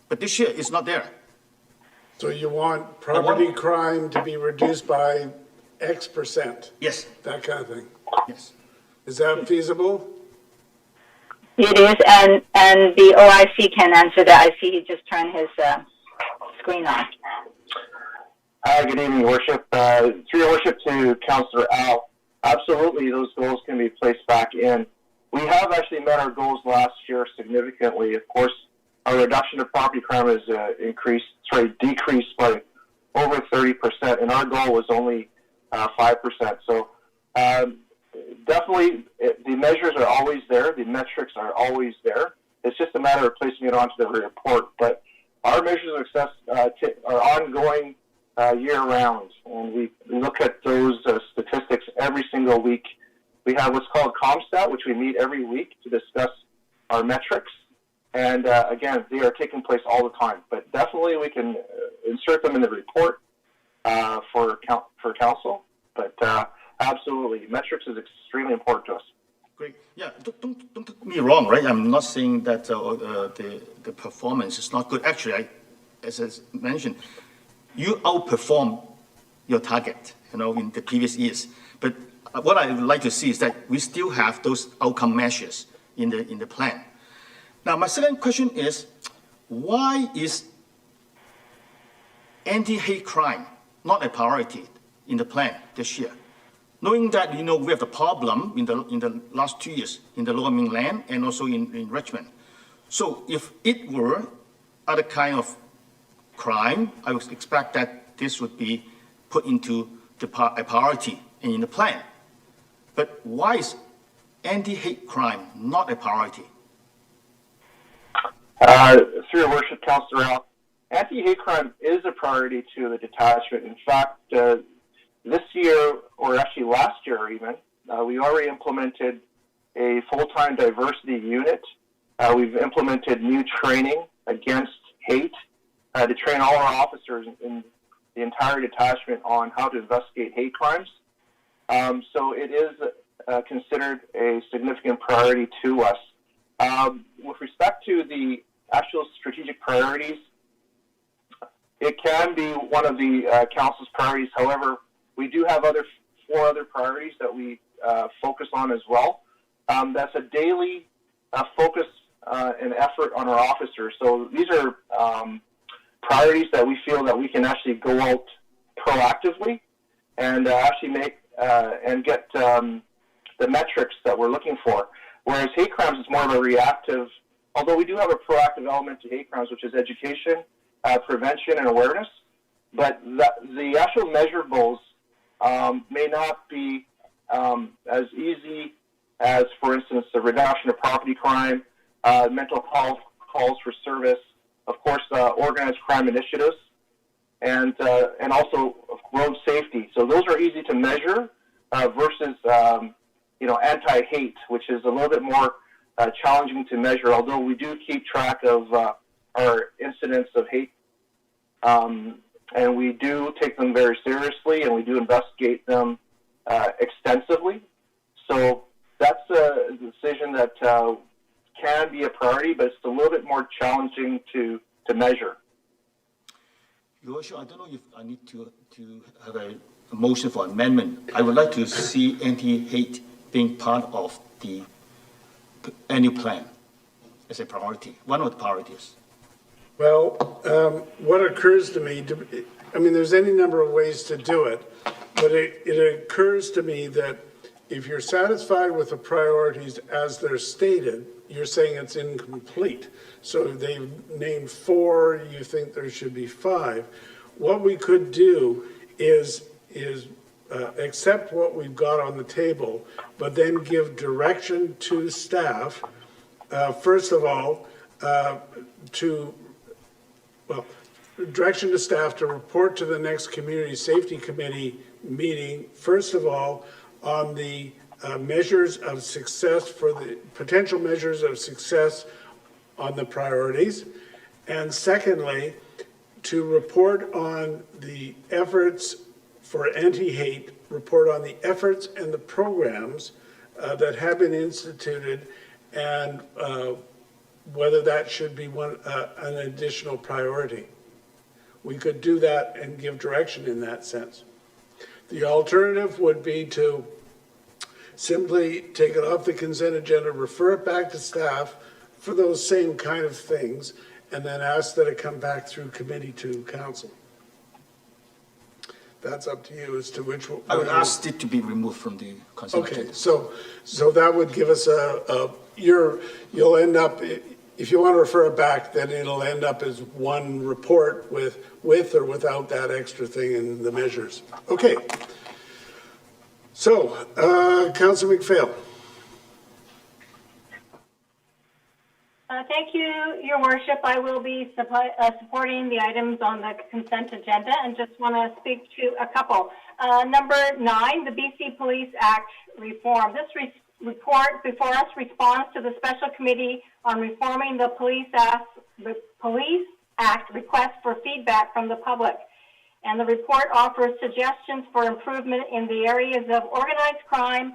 But this year, it's not there. So you want property crime to be reduced by X percent? Yes. That kind of thing? Yes. Is that feasible? It is, and the OIC can answer that. I see he just turned his screen on. Hi, good evening, Worship. Through your worship to Councillor Al, absolutely those goals can be placed back in. We have actually met our goals last year significantly. Of course, our reduction of property crime has decreased by over 30%, and our goal was only 5%. So definitely, the measures are always there. The metrics are always there. It's just a matter of placing it onto the report. But our measures of success are ongoing year-round, and we look at those statistics every single week. We have what's called ComStat, which we meet every week to discuss our metrics. And again, they are taking place all the time. But definitely we can insert them in the report for council. But absolutely, metrics is extremely important to us. Great. Yeah, don't get me wrong, right? I'm not saying that the performance is not good. Actually, as I mentioned, you outperform your target, in the previous years. But what I would like to see is that we still have those outcome measures in the plan. Now, my second question is, why is anti-hate crime not a priority in the plan this year? Knowing that, we have the problem in the last 2 years in the Lower Mainland and also in Richmond. So if it were other kind of crime, I would expect that this would be put into a priority in the plan. But why is anti-hate crime not a priority? Through your worship, Councillor Al, anti-hate crime is a priority to the detachment. In fact, this year, or actually last year even, we already implemented a full-time diversity unit. We've implemented new training against hate to train all our officers in the entire detachment on how to investigate hate crimes. So it is considered a significant priority to us. With respect to the actual strategic priorities, it can be one of the council's priorities. However, we do have 4 other priorities that we focus on as well. That's a daily focus and effort on our officers. So these are priorities that we feel that we can actually go out proactively and actually make and get the metrics that we're looking for. Whereas hate crimes is more of a reactive, although we do have a proactive element to hate crimes, which is education, prevention, and awareness. But the actual measurables may not be as easy as, for instance, the reduction of property crime, mental health calls for service, of course, organized crime initiatives, and also road safety. So those are easy to measure versus anti-hate, which is a little bit more challenging to measure. Although we do keep track of our incidents of hate, and we do take them very seriously, and we do investigate them extensively. So that's a decision that can be a priority, but it's a little bit more challenging to measure. Your Worship, I don't know if I need to have a motion for amendment. I would like to see anti-hate being part of the annual plan as a priority, one of the priorities. Well, what occurs to me, there's any number of ways to do it, but it occurs to me that if you're satisfied with the priorities as they're stated, you're saying it's incomplete. So they've named 4, you think there should be 5. What we could do is accept what we've got on the table, but then give direction to staff, first of all, direction to staff to report to the next Community Safety Committee meeting, first of all, on the measures of success, for the potential measures of success on the priorities, and secondly, to report on the efforts for anti-hate, report on the efforts and the programs that have been instituted, and whether that should be an additional priority. We could do that and give direction in that sense. The alternative would be to simply take it off the consent agenda, refer it back to staff for those same kind of things, and then ask that it come back through committee to council. That's up to you as to which one. I would ask it to be removed from the consent agenda. Okay, so that would give us you'll end up, if you want to refer it back, then it'll end up as one report with or without that extra thing in the measures. Okay. So, Councillor McPhail. Thank you, Your Worship. I will be supporting the items on the consent agenda and just want to speak to a couple. Number 9, the BC Police Act reform. This report before us responds to the Special Committee on Reforming the Police Act request for feedback from the public. And the report offers suggestions for improvement in the areas of organized crime,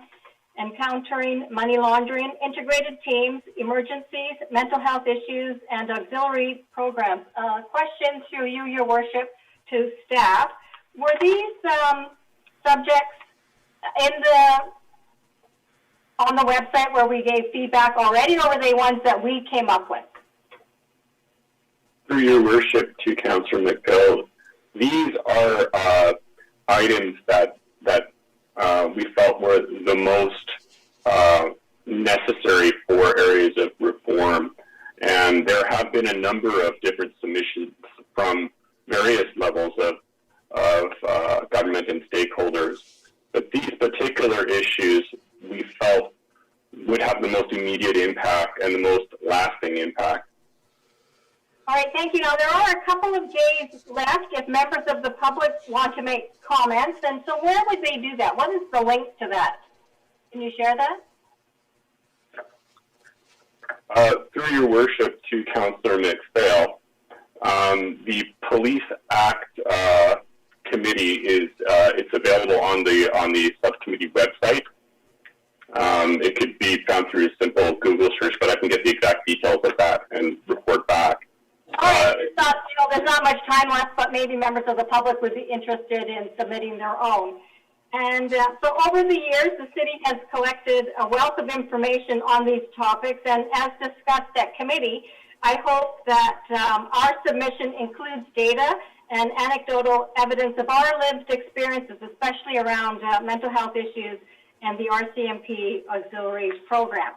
encountering money laundering, integrated teams, emergencies, mental health issues, and auxiliary programs. Question through you, Your Worship, to staff. Were these subjects on the website where we gave feedback already, or were they ones that we came up with? Through Your Worship to Councillor McGill, these are items that we felt were the most necessary for areas of reform. And there have been a number of different submissions from various levels of government and stakeholders. But these particular issues we felt would have the most immediate impact and the most lasting impact. All right, thank you. Now, there are a couple of days left if members of the public want to make comments. And so where would they do that? What is the link to that? Can you share that? Through Your Worship to Councillor McPhail, the Police Act committee it's available on the subcommittee website. It could be found through a simple Google search, but I can get the exact details of that and report back. There's not much time left, but maybe members of the public would be interested in submitting their own. And so over the years, the city has collected a wealth of information on these topics, and as discussed at committee, I hope that our submission includes data and anecdotal evidence of our lived experiences, especially around mental health issues and the RCMP auxiliary program.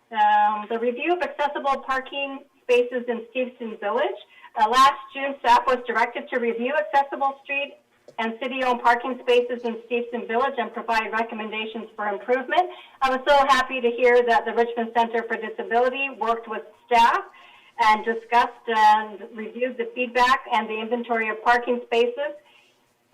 The review of accessible parking spaces in Stevenson Village. Last June, staff was directed to review accessible street and city-owned parking spaces in Stevenson Village and provide recommendations for improvement. I was so happy to hear that the Richmond Center for Disability worked with staff and discussed and reviewed the feedback and the inventory of parking spaces.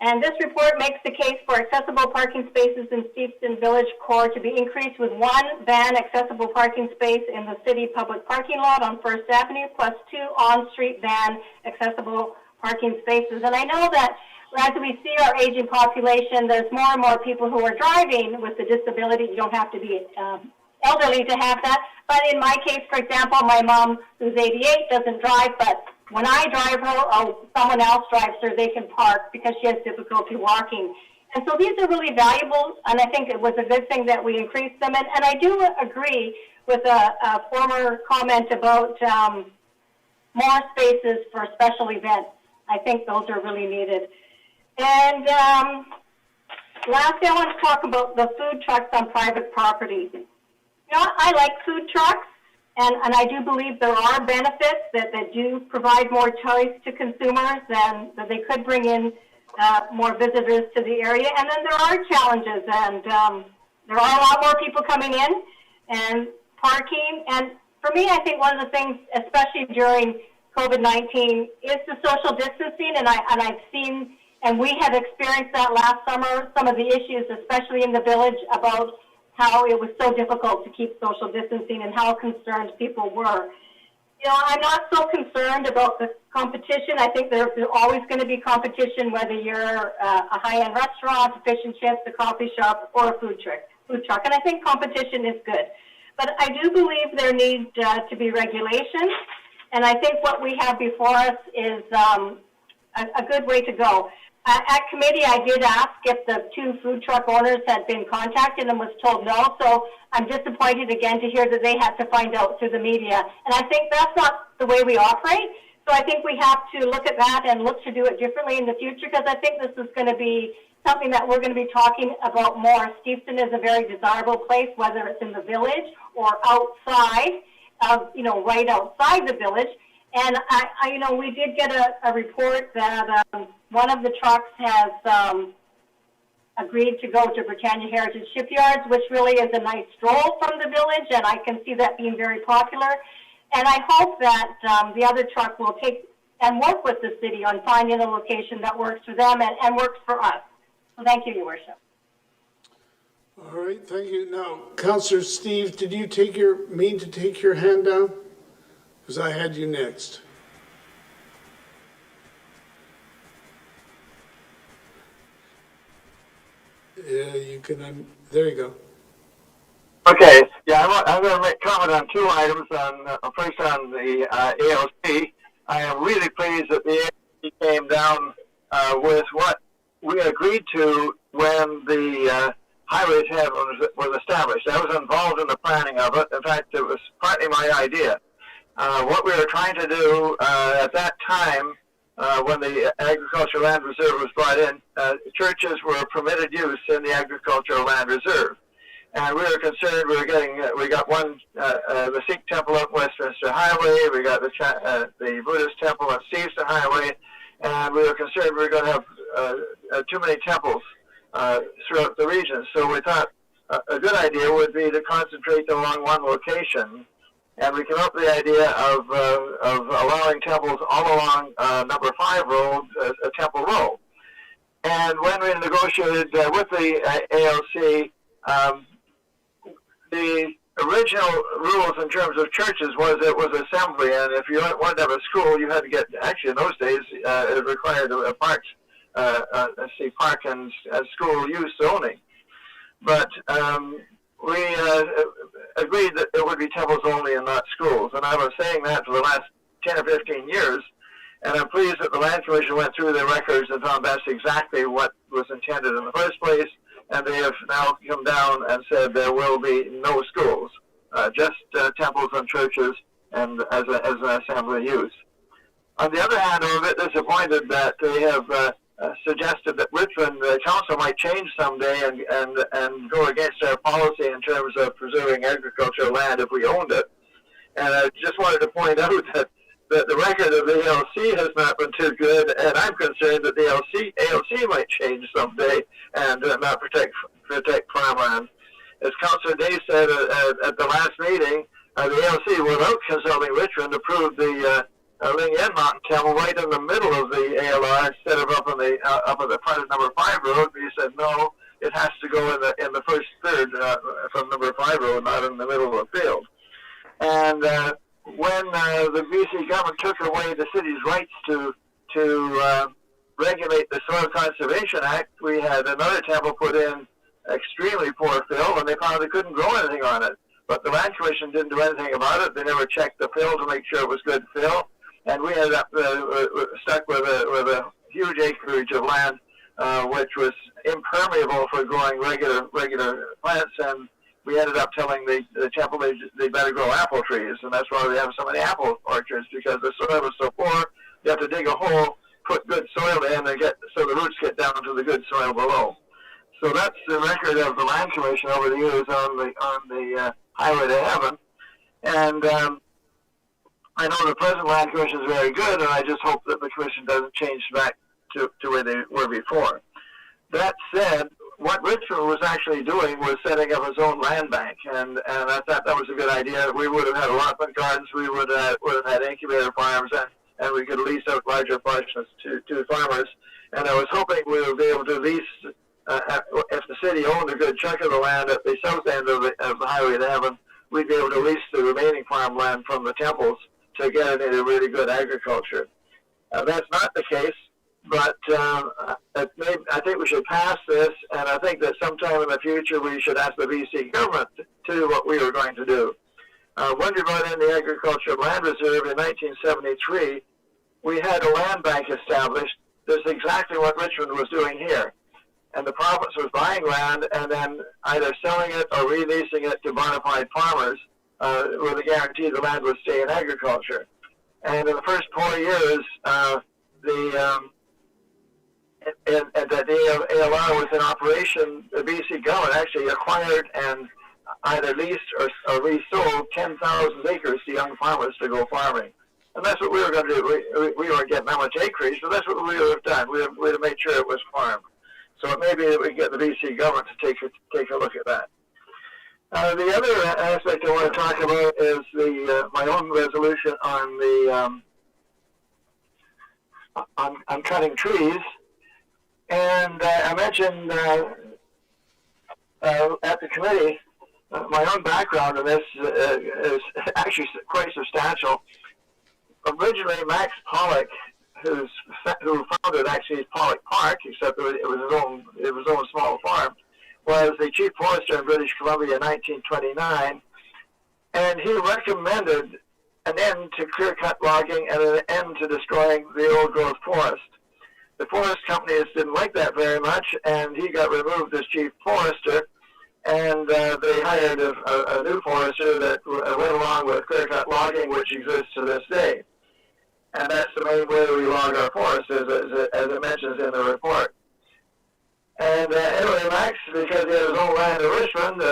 And this report makes the case for accessible parking spaces in Stevenson Village Core to be increased with 1 van accessible parking space in the city public parking lot on First Avenue, plus 2 on-street van accessible parking spaces. And I know that as we see our aging population, there's more and more people who are driving with the disability. You don't have to be elderly to have that. But in my case, for example, my mom, who's 88, doesn't drive, but when I drive her or someone else drives her, they can park because she has difficulty walking. And so these are really valuable, and I think it was a good thing that we increased them. And I do agree with a former comment about more spaces for special events. I think those are really needed. And lastly, I want to talk about the food trucks on private property. You know, I like food trucks. And I do believe there are benefits that do provide more choice to consumers and that they could bring in more visitors to the area. And then there are challenges, and there are a lot more people coming in and parking. And for me, I think one of the things, especially during COVID-19, is the social distancing. And I've seen, and we have experienced that last summer, some of the issues, especially in the village, about how it was so difficult to keep social distancing and how concerned people were. You know, I'm not so concerned about the competition. I think there's always going to be competition, whether you're a high-end restaurant, a fish and chips, a coffee shop, or a food truck. And I think competition is good. But I do believe there needs to be regulations. And I think what we have before us is a good way to go. At committee, I did ask if the 2 food truck owners had been contacted and was told no. So I'm disappointed again to hear that they had to find out through the media. And I think that's not the way we operate. So I think we have to look at that and look to do it differently in the future, because I think this is going to be something that we're going to be talking about more. Stevenson is a very desirable place, whether it's in the village or outside, right outside the village. And we did get a report that one of the trucks has agreed to go to Britannia Heritage Shipyards, which really is a nice stroll from the village, and I can see that being very popular. And I hope that the other truck will take and work with the city on finding a location that works for them and works for us. So thank you, Your Worship. All right, thank you. Now, Councillor Steve, did you mean to take your hand down? Because I had you next. Yeah, you can, there you go. Okay, yeah, I'm going to make comment on two items. First on the ALC. I am really pleased that the ALC came down with what we agreed to when the highway tab was established. I was involved in the planning of it. In fact, it was partly my idea. What we were trying to do at that time, when the Agricultural Land Reserve was brought in, churches were permitted use in the Agricultural Land Reserve. And we were concerned we got one, the Sikh temple up Westminster Highway, we got the Buddhist temple on Stevenson Highway, and we were concerned we were going to have too many temples throughout the region. So we thought a good idea would be to concentrate them along one location. And we came up with the idea of allowing temples all along number 5 road, a temple row. And when we negotiated with the ALC, the original rules in terms of churches was it was assembly, and if you wanted to have a school, you had to get, actually in those days, it required a park and school use zoning. But we agreed that it would be temples only and not schools, and I was saying that for the last 10 or 15 years, and I'm pleased that the Land Commission went through their records and found that's exactly what was intended in the first place, and they have now come down and said there will be no schools, just temples and churches and as an assembly use. On the other hand, I'm a bit disappointed that they have suggested that Richmond Council might change someday and go against our policy in terms of preserving agricultural land if we owned it. And I just wanted to point out that the record of the ALC has not been too good, and I'm concerned that the ALC might change someday and not protect farmland. As Councillor Day said at the last meeting, the ALC, without consulting Richmond, approved the Ling Yen Mountain Temple right in the middle of the ALR instead of up on the front of number 5 road. He said no, it has to go in the first third from number 5 road, not in the middle of the field. And when the BC government took away the city's rights to regulate the Soil Conservation Act, we had another temple put in extremely poor fill, and they found they couldn't grow anything on it. But the Land Commission didn't do anything about it. They never checked the fill to make sure it was good fill, and we ended up stuck with a huge acreage of land which was impermeable for growing regular plants, and we ended up telling the temple they better grow apple trees, and that's why we have so many apple orchards, because the soil was so poor, you have to dig a hole, put good soil in, and so the roots get down to the good soil below. So that's the record of the Land Commission over the years on the highway to heaven, and I know the present Land Commission is very good, and I just hope that the Commission doesn't change back to where they were before. That said, what Richmond was actually doing was setting up his own land bank, and I thought that was a good idea. We would have had allotment gardens, we would have had incubator farms, and we could lease out larger portions to farmers. And I was hoping we would be able to lease, if the city owned a good chunk of the land at the south end of the highway to heaven, we'd be able to lease the remaining farmland from the temples to get it into really good agriculture. That's not the case. But I think we should pass this, and I think that sometime in the future we should ask the BC government to do what we were going to do. When we brought in the Agricultural Land Reserve in 1973, we had a land bank established. That's exactly what Richmond was doing here. And the province was buying land and then either selling it or releasing it to bona fide farmers with a guarantee the land would stay in agriculture. And in the first 4 years, that the ALR was in operation, the BC government actually acquired and either leased or resold 10,000 acres to young farmers to go farming. And that's what we were going to do. We weren't getting that much acreage, but that's what we would have done. We would have made sure it was farmed. So it may be that we can get the BC government to take a look at that. The other aspect I want to talk about is my own resolution on the on cutting trees, and I mentioned at the committee my own background in this is actually quite substantial. Originally, Max Pollock, who founded actually Pollock Park, except it was his own small farm, was the chief forester in British Columbia in 1929, and he recommended an end to clear-cut logging and an end to destroying the old-growth forest. The forest companies didn't like that very much, and he got removed as chief forester, and they hired a new forester that went along with clear-cut logging, which exists to this day. And that's the main way we log our forests, as it mentions in the report. And anyway, Max, because he had his own land in Richmond,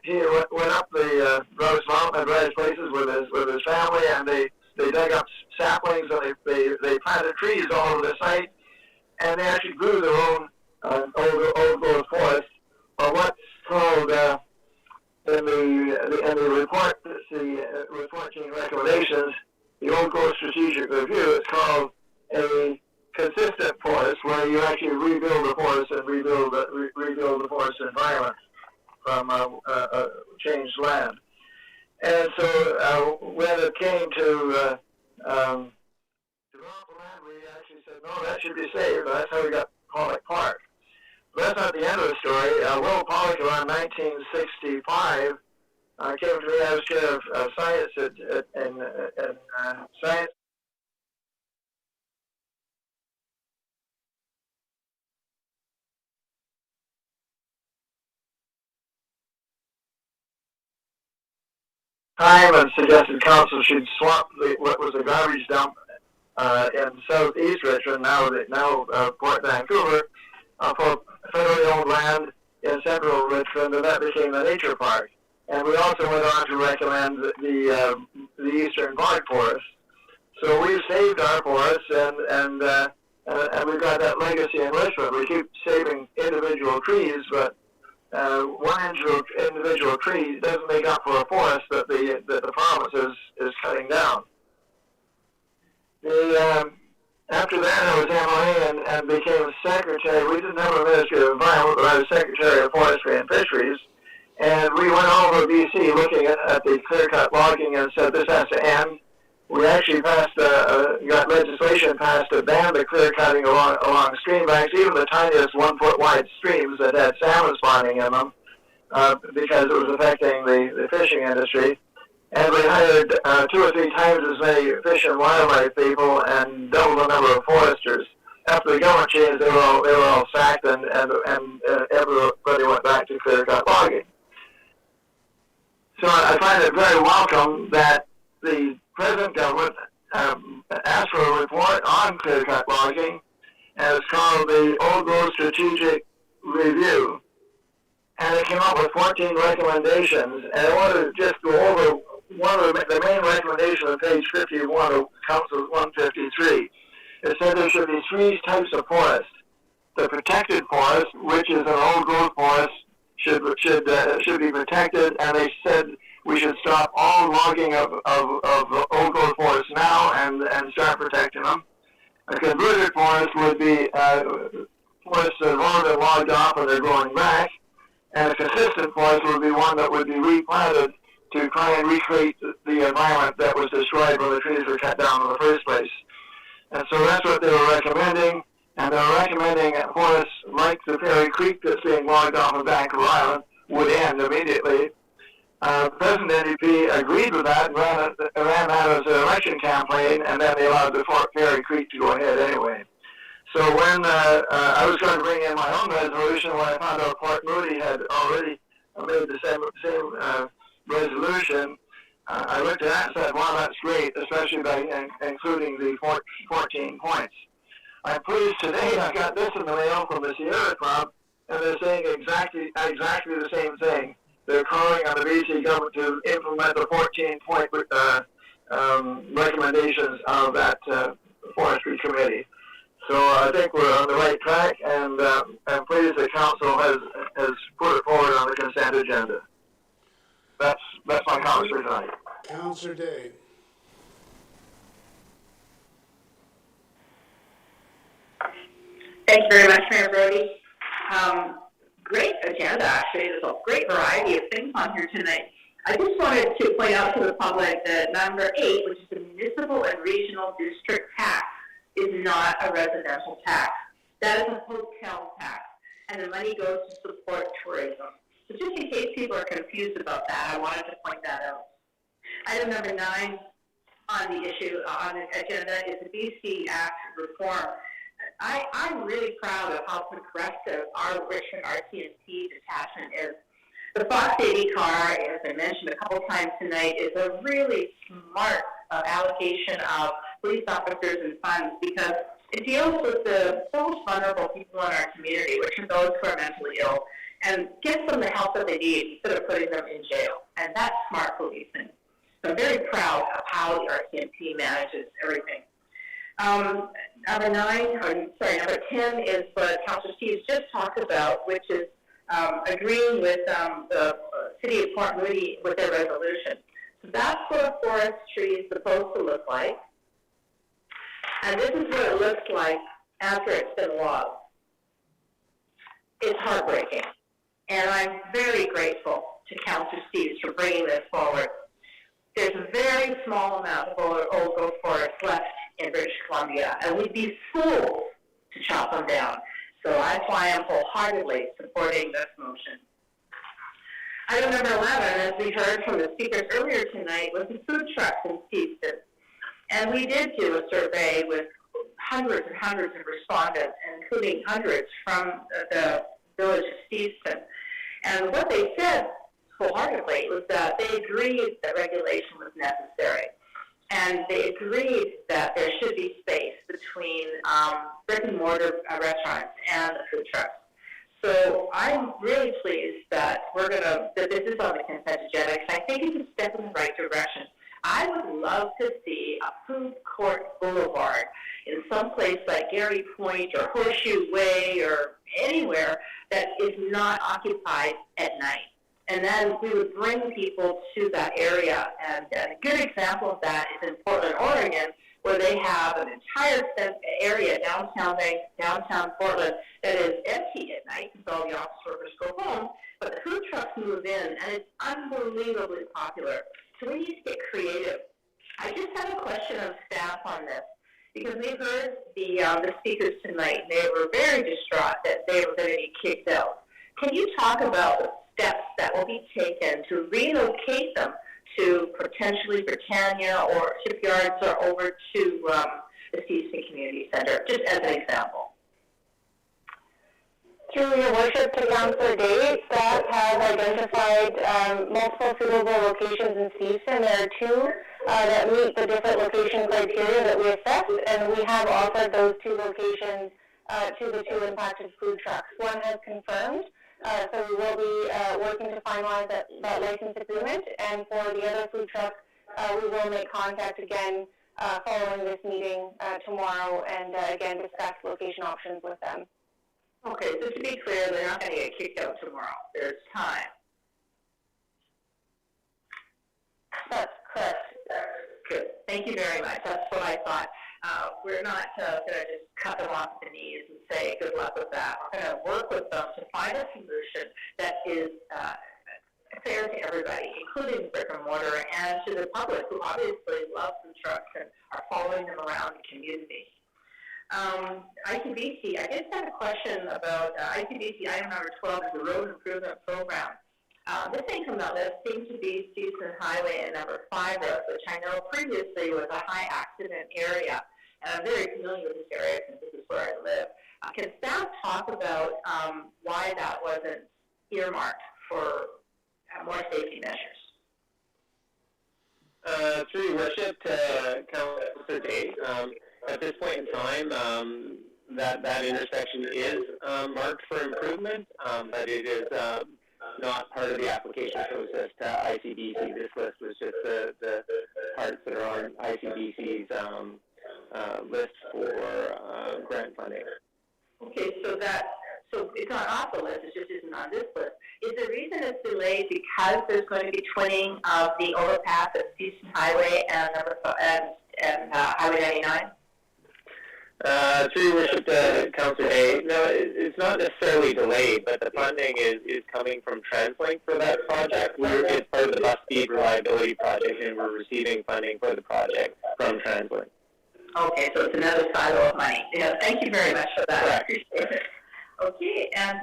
he went up the Rose Mountain at various places with his family, and they dug up saplings and they planted trees all over the site, and they actually grew their own old growth forest, or what's called in the report, the report chain recommendations, the Old Growth Strategic Review. It's called a consistent forest, where you actually rebuild the forest and rebuild the forest environment from changed land. And so when it came to develop the land, we actually said, no, that should be saved. That's how we got Pollock Park. But that's not the end of the story. Will Pollock, around 1965, came to me. I was chair of science in science. Time, and suggested council should swap what was a garbage dump in southeast Richmond, now Port Vancouver, for federally owned land in central Richmond, and that became the nature park. And we also went on to recommend the eastern bark forest. So we've saved our forests, and we've got that legacy in Richmond. We keep saving individual trees, but one individual tree doesn't make up for a forest that the province is cutting down. After that, I was MLA and became secretary. We didn't have a Ministry of Environment, but I was Secretary of Forestry and Fisheries. And we went all over BC looking at the clear-cut logging and said this has to end. We actually got legislation passed to ban the clear-cutting along stream banks, even the tiniest 1-foot wide streams that had salmon spawning in them, because it was affecting the fishing industry. And we hired 2 or 3 times as many fish and wildlife people and double the number of foresters. After the government changed, they were all sacked, and everybody went back to clear-cut logging. So I find it very welcome that the present government asked for a report on clear-cut logging, and it's called the Old Growth Strategic Review. And it came up with 14 recommendations, and I want to just go over one of the main recommendations on page 51 of Council 153. It said there should be 3 types of forest. The protected forest, which is an old growth forest, should be protected, and they said we should stop all logging of old growth forests now and start protecting them. A converted forest would be forests that have already been logged off and they're growing back, and a consistent forest would be one that would be replanted to try and recreate the environment that was destroyed when the trees were cut down in the first place. And so that's what they were recommending, and they were recommending forests like the Fairy Creek that's being logged off of Vancouver Island would end immediately. The present NDP agreed with that and ran that as an election campaign, and then they allowed the Fairy Creek to go ahead anyway. So when I was going to bring in my own resolution, when I found out Port Moody had already made the same resolution, I looked at that and said, wow, that's great, especially by including the 14 points. I'm pleased today I got this in the mail from the Sierra Club, and they're saying exactly the same thing. They're calling on the BC government to implement the 14-point recommendations of that forestry committee. So I think we're on the right track, and I'm pleased the council has put it forward on the consent agenda. That's my comment for tonight. Councillor Day. Thank you very much, Mayor Brody. Great agenda, actually. There's a great variety of things on here tonight. I just wanted to point out to the public that number 8, which is the municipal and regional district tax, is not a residential tax. That is a hotel tax, and the money goes to support tourism. So just in case people are confused about that, I wanted to point that out. Item number 9 on the issue, on the agenda, is the BC Act reform. I'm really proud of how progressive our Richmond RCMP detachment is. The Fox 80 car, as I mentioned a couple times tonight, is a really smart allocation of police officers and funds because it deals with the most vulnerable people in our community, which are those who are mentally ill, and gives them the help that they need instead of putting them in jail. And that's smart policing. So I'm very proud of how the RCMP manages everything. Number 10 is what Councillor Steves just talked about, which is agreeing with the City of Port Moody with their resolution. So that's what a forestry is supposed to look like. And this is what it looks like after it's been logged. It's heartbreaking. And I'm very grateful to Councillor Steves for bringing this forward. There's a very small amount of old growth forest left in British Columbia, and we'd be fools to chop them down. So that's why I'm wholeheartedly supporting this motion. Item number 11, as we heard from the speakers earlier tonight, was the food trucks in Stevenson. And we did do a survey with hundreds and hundreds of respondents, including hundreds from the village of Stevenson. And what they said wholeheartedly was that they agreed that regulation was necessary. And they agreed that there should be space between brick and mortar restaurants and the food trucks. So I'm really pleased that that this is on the consent agenda, because I think it's a step in the right direction. I would love to see a food court boulevard in some place like Gary Point or Horseshoe Way or anywhere that is not occupied at night. And then we would bring people to that area. And a good example of that is in Portland, Oregon, where they have an entire area, downtown Portland, that is empty at night because all the office workers go home. But the food trucks move in, and it's unbelievably popular. So we need to get creative. I just have a question of staff on this, because we heard the speakers tonight. They were very distraught that they were going to be kicked out. Can you talk about the steps that will be taken to relocate them to potentially Britannia or shipyards or over to the Stevenson Community Center, just as an example? Through your worship to Councillor Day, staff has identified multiple suitable locations in Stevenson. There are 2 that meet the different location criteria that we assessed, and we have offered those 2 locations to the 2 impacted food trucks. One has confirmed, so we will be working to finalize that license agreement, and for the other food truck, we will make contact again following this meeting tomorrow and again discuss location options with them. Okay, so to be clear, they're not going to get kicked out tomorrow. There's time. That's correct. Good. Thank you very much. That's what I thought. We're not going to just cut them off the knees and say good luck with that. We're going to work with them to find a solution that is fair to everybody, including brick and mortar and to the public who obviously love food trucks and are following them around the community. Icbc, I just had a question about Icbc item number 12 is the road improvement program. This thing from that list seems to be Stevenson Highway and number 5 road, which I know previously was a high accident area, and I'm very familiar with this area since this is where I live. Can staff talk about why that wasn't earmarked for more safety measures? Through your worship to Councillor Day, at this point in time, that intersection is marked for improvement, but it is not part of the application process to ICBC. This list was just the parts that are on ICBC's list for grant funding. Okay, so it's not off the list, it just isn't on this list. Is the reason it's delayed because there's going to be twinning of the overpass at Stevenson Highway and Highway 99? Through your worship, Councillor A, no, it's not necessarily delayed, but the funding is coming from TransLink for that project. It's part of the bus speed reliability project, and we're receiving funding for the project from TransLink. Okay, so it's another silo of money. Yeah, thank you very much for that. Correct. I appreciate it. Okay, and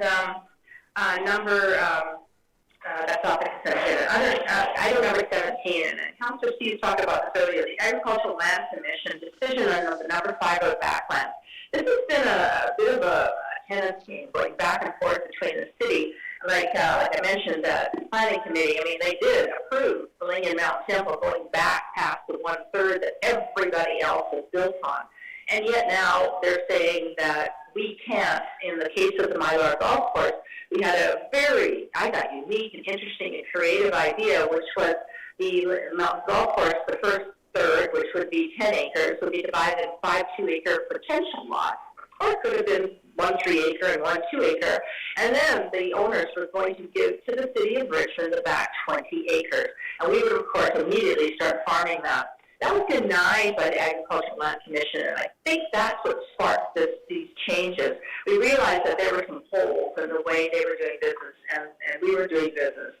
that's off the consent agenda. Item number 17, and Councillor Steve talked about this earlier, the Agricultural Land Commission decision on the number 5 of backlands. This has been a bit of a tennis game going back and forth between the city. Like I mentioned, the planning committee, I mean, they did approve Bling and Mount Temple going back past the 1/3 that everybody else has built on. And yet now they're saying that we can't. In the case of the Bylaw golf course, we had a very, I thought, unique and interesting and creative idea, which was the mountain golf course, the first third, which would be 10 acres, would be divided in 5 2-acre potential lots. Or it could have been 1 3-acre and 1 2-acre. And then the owners were going to give to the city of Richmond the back 20 acres. And we would, of course, immediately start farming that. That was denied by the Agricultural Land Commission, and I think that's what sparked these changes. We realized that there were some holes in the way they were doing business, and we were doing business.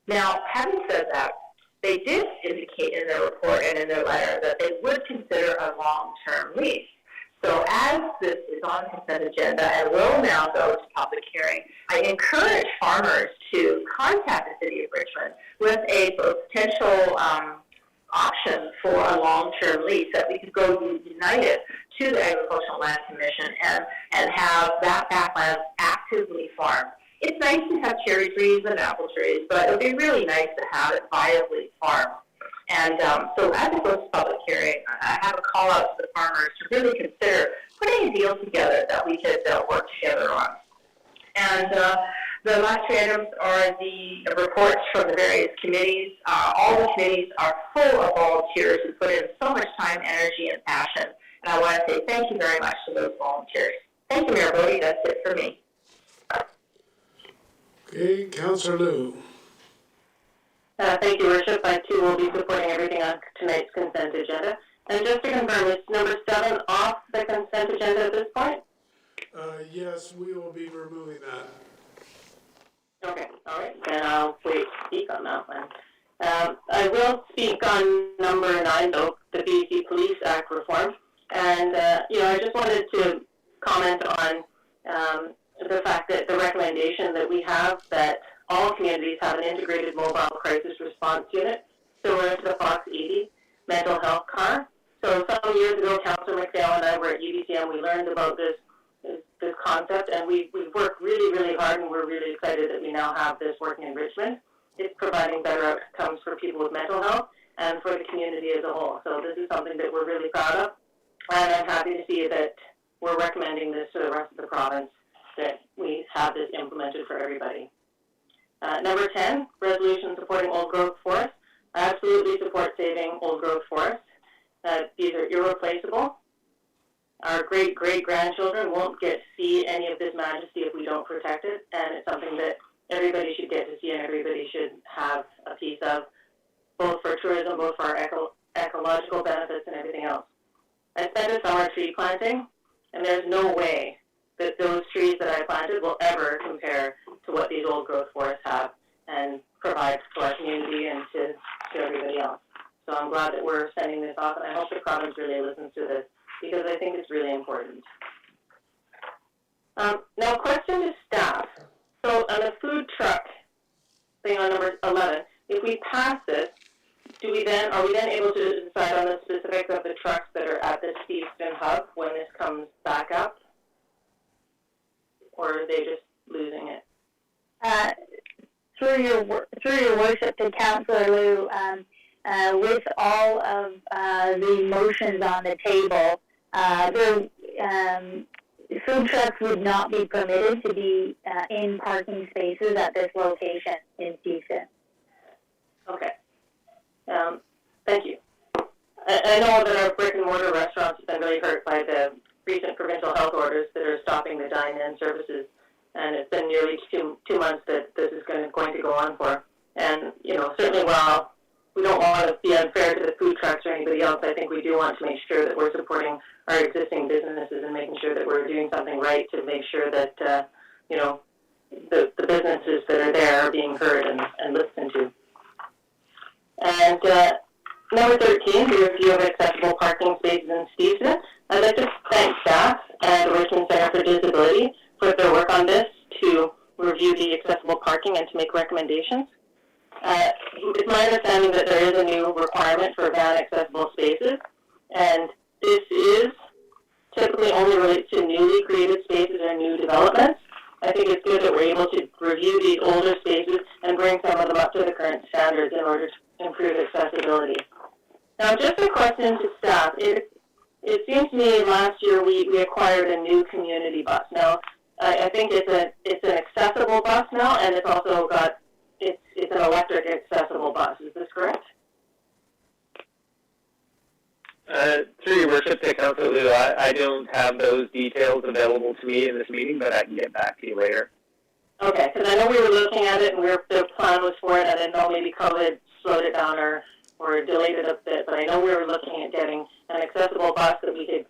Now, having said that, they did indicate in their report and in their letter that they would consider a long-term lease. So as this is on the consent agenda and will now go to public hearing, I encourage farmers to contact the city of Richmond with a potential option for a long-term lease that we could go united to the Agricultural Land Commission and have that backland actively farmed. It's nice to have cherry trees and apple trees, but it would be really nice to have it viably farmed. And so as it goes to public hearing, I have a call out to the farmers to really consider putting a deal together that we could work together on. And the last 3 items are the reports from the various committees. All the committees are full of volunteers who put in so much time, energy, and passion. And I want to say thank you very much to those volunteers. Thank you, Mayor Bodie. That's it for me. Okay, Councillor Liu. Thank you, Worship. I too will be supporting everything on tonight's consent agenda. And just to confirm, is number 7 off the consent agenda at this point? Yes, we will be removing that. Okay, all right. Then I'll wait to speak on that one. I will speak on number 9, though, the BC Police Act reform. And, I just wanted to comment on the fact that the recommendation that we have that all communities have an integrated mobile crisis response unit, similar to the Fox 80 mental health car. So some years ago, Councillor McPhail and I were at UBC, and we learned about this concept, and we've worked really, really hard, and we're really excited that we now have this working in Richmond. It's providing better outcomes for people with mental health and for the community as a whole. So this is something that we're really proud of, and I'm happy to see that we're recommending this to the rest of the province, that we have this implemented for everybody. Number 10, resolution supporting old growth forests. I absolutely support saving old growth forests. These are irreplaceable. Our great-great-grandchildren won't get to see any of this majesty if we don't protect it, and it's something that everybody should get to see and everybody should have a piece of, both for tourism, both for our ecological benefits and everything else. I spent a summer tree planting, and there's no way that those trees that I planted will ever compare to what these old growth forests have and provide to our community and to everybody else. So I'm glad that we're sending this off, and I hope the province really listens to this, because I think it's really important. Now, question to staff. So on the food truck thing on number 11, if we pass this, are we then able to decide on the specifics of the trucks that are at the Stevenson hub when this comes back up? Or are they just losing it? Through your worship to Councillor Liu, with all of the motions on the table, food trucks would not be permitted to be in parking spaces at this location in Stevenson. Okay. Thank you. I know that our brick and mortar restaurants have been really hurt by the recent provincial health orders that are stopping the dine-in services, and it's been nearly two months that this is going to go on for. And certainly while we don't want to be unfair to the food trucks or anybody else, I think we do want to make sure that we're supporting our existing businesses and making sure that we're doing something right to make sure that the businesses that are there are being heard and listened to. And number 13, the review of accessible parking spaces in Stevenson. I'd like to thank staff and the Richmond Center for Disability for their work on this to review the accessible parking and to make recommendations. It's my understanding that there is a new requirement for van accessible spaces, and this is typically only relates to newly created spaces or new developments. I think it's good that we're able to review these older spaces and bring some of them up to the current standards in order to improve accessibility. Now, just a question to staff. It seems to me last year we acquired a new community bus. Now, I think it's an accessible bus now, and it's also got it's an electric accessible bus. Is this correct? Through your worship to Council Lou, I don't have those details available to me in this meeting, but I can get back to you later. Okay, because I know we were looking at it and the plan was for it. I didn't know maybe COVID slowed it down or delayed it a bit, but I know we were looking at getting an accessible bus that we could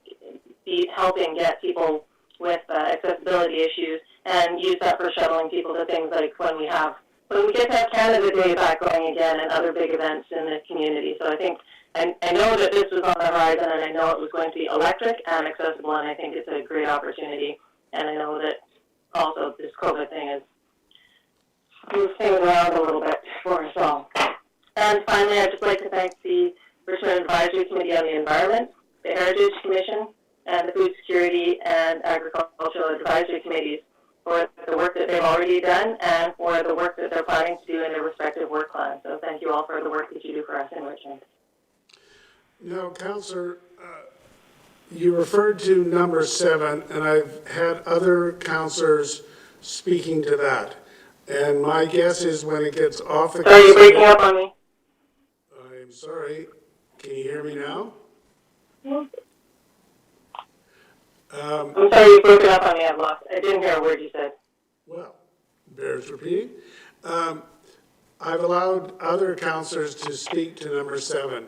be helping get people with accessibility issues and use that for shuttling people to things like when we get to have Canada Day back going again and other big events in the community. So I think I know that this was on the horizon, and I know it was going to be electric and accessible, and I think it's a great opportunity. And I know that also this COVID thing has moved things around a little bit for us all. And finally, I'd just like to thank the Richmond Advisory Committee on the Environment, the Heritage Commission, and the Food Security and Agricultural Advisory Committees for the work that they've already done and for the work that they're planning to do in their respective work plans. So thank you all for the work that you do for us in Richmond. Now, Councillor, you referred to number 7, and I've had other councillors speaking to that. And my guess is when it gets off the... Sorry, you're breaking up on me. I'm sorry. Can you hear me now? I'm sorry, you broke it up on me. I didn't hear a word you said. Well, bears repeating. I've allowed other councillors to speak to number 7.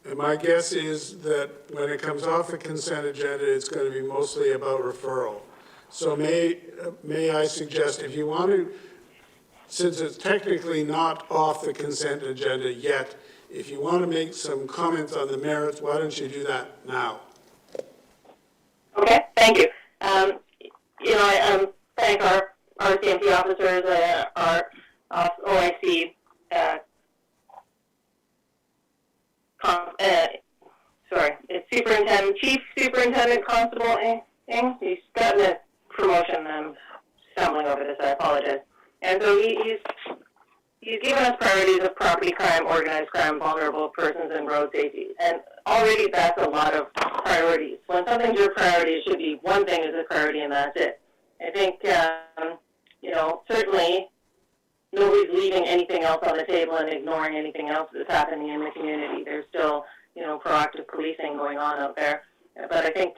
And my guess is that when it comes off the consent agenda, it's going to be mostly about referral. So may I suggest, if you want to, since it's technically not off the consent agenda yet, if you want to make some comments on the merits, why don't you do that now? Okay, thank you. I thank our CMP officers, our OIC, it's Chief Superintendent Constable Ing. He's gotten a promotion. I'm stumbling over this. I apologize. And so he's given us priorities of property crime, organized crime, vulnerable persons, and road safety. And already that's a lot of priorities. When something's your priority, it should be one thing is a priority, and that's it. I think, certainly nobody's leaving anything else on the table and ignoring anything else that's happening in the community. There's still, proactive policing going on out there. But I think,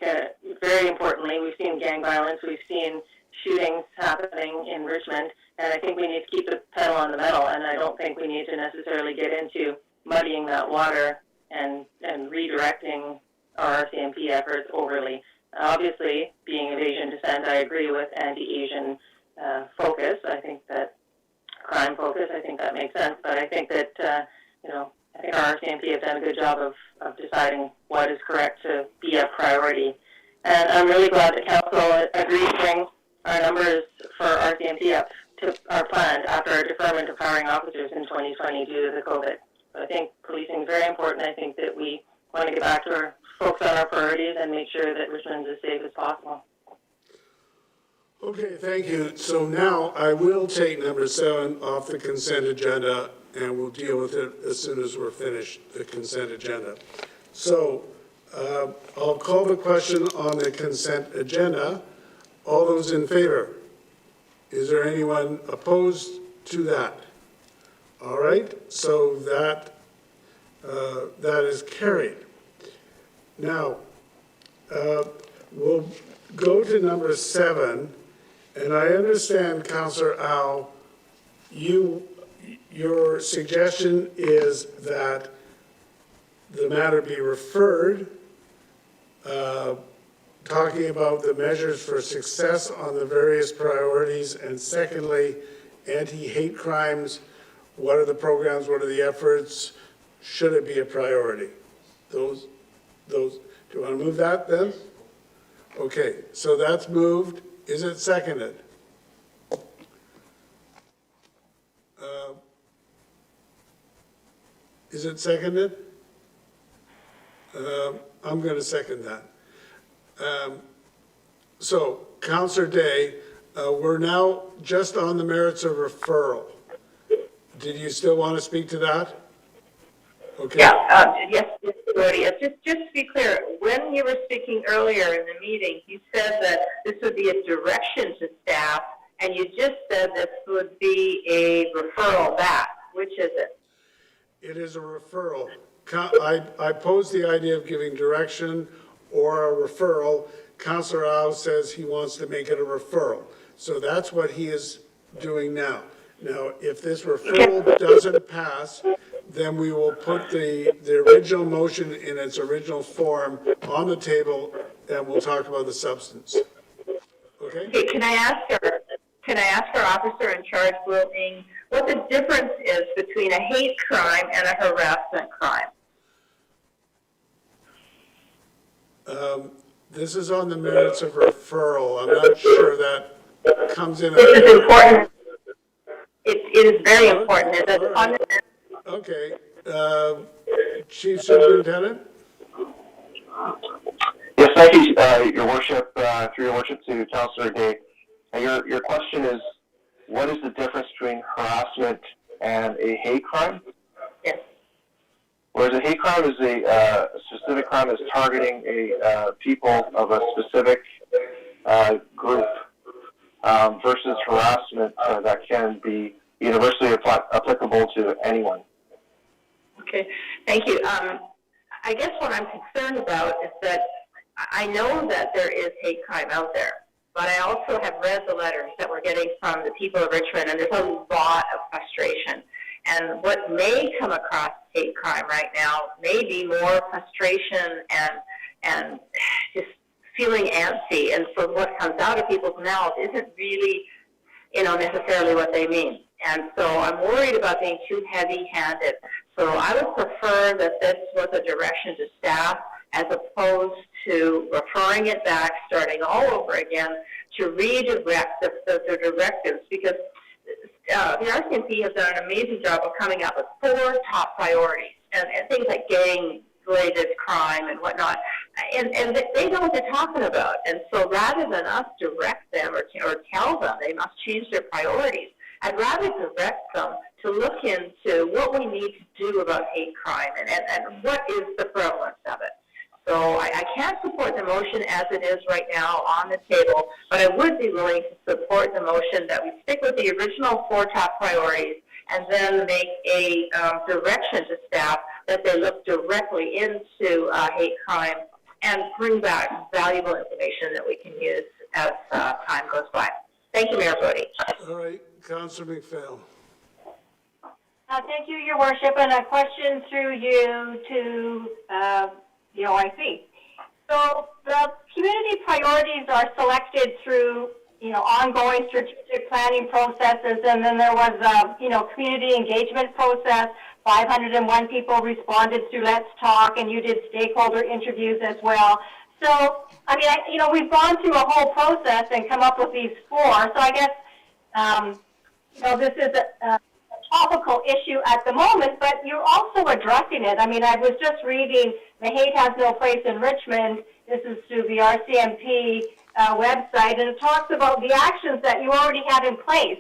very importantly, we've seen gang violence, we've seen shootings happening in Richmond, and I think we need to keep the pedal on the metal, and I don't think we need to necessarily get into muddying that water and redirecting our RCMP efforts overly. Obviously, being of Asian descent, I agree with anti-Asian focus. I think that crime focus, I think that makes sense, but I think that, I think our RCMP have done a good job of deciding what is correct to be a priority. And I'm really glad that Council agreed to bring our numbers for RCMP up to our plan after our deferment of hiring officers in 2020 due to the COVID. So I think policing is very important. I think that we want to get back to our focus on our priorities and make sure that Richmond's as safe as possible. Okay, thank you. So now I will take number 7 off the consent agenda, and we'll deal with it as soon as we're finished the consent agenda. So I'll call the question on the consent agenda. All those in favor? Is there anyone opposed to that? All right, so that is carried. Now, we'll go to number 7, and I understand, Councillor Au, your suggestion is that the matter be referred, talking about the measures for success on the various priorities, and secondly, anti-hate crimes, what are the programs, what are the efforts, should it be a priority? Those, do you want to move that then? Okay, so that's moved. Is it seconded? Is it seconded? I'm going to second that. So, Councillor Day, we're now just on the merits of referral. Did you still want to speak to that? Okay. Yeah, yes, Claudia. Just to be clear, when you were speaking earlier in the meeting, you said that this would be a direction to staff, and you just said this would be a referral back. Which is it? It is a referral. I posed the idea of giving direction or a referral. Councillor Au says he wants to make it a referral. So that's what he is doing now. Now, if this referral doesn't pass, then we will put the original motion in its original form on the table, and we'll talk about the substance. Okay? Okay, can I ask our officer in charge, Will Ng, what the difference is between a hate crime and a harassment crime? This is on the merits of referral. I'm not sure that comes in. This is important. It is very important. Okay. Chief Superintendent? Yes, thank you, Your Worship, through Your Worship to Councillor Day. Your question is, what is the difference between harassment and a hate crime? Yes. Whereas a hate crime is a specific crime that's targeting a people of a specific group, versus harassment that can be universally applicable to anyone. Okay, thank you. I guess what I'm concerned about is that I know that there is hate crime out there, but I also have read the letters that we're getting from the people of Richmond, and there's a lot of frustration. And what may come across hate crime right now may be more frustration and just feeling antsy. And so what comes out of people's mouths isn't really, necessarily what they mean. And so I'm worried about being too heavy-handed. So I would prefer that this was a direction to staff as opposed to referring it back, starting all over again, to redirect the directives, because the RCMP has done an amazing job of coming up with 4 top priorities, and things like gang-related crime and whatnot, and they know what they're talking about. And so rather than us direct them or tell them they must change their priorities, I'd rather direct them to look into what we need to do about hate crime and what is the prevalence of it. So I can't support the motion as it is right now on the table, but I would be willing to support the motion that we stick with the original 4 top priorities and then make a direction to staff that they look directly into hate crime and bring back valuable information that we can use as time goes by. Thank you, Mayor Brody. All right, Councillor McPhail. Thank you, Your Worship, and a question through you to the OIC. So the community priorities are selected through, ongoing strategic planning processes, and then there was a, community engagement process. 501 people responded through Let's Talk, and you did stakeholder interviews as well. So, we've gone through a whole process and come up with these 4. So I guess, this is a topical issue at the moment, but you're also addressing it. I was just reading The Hate Has No Place in Richmond. This is through the RCMP website, and it talks about the actions that you already have in place.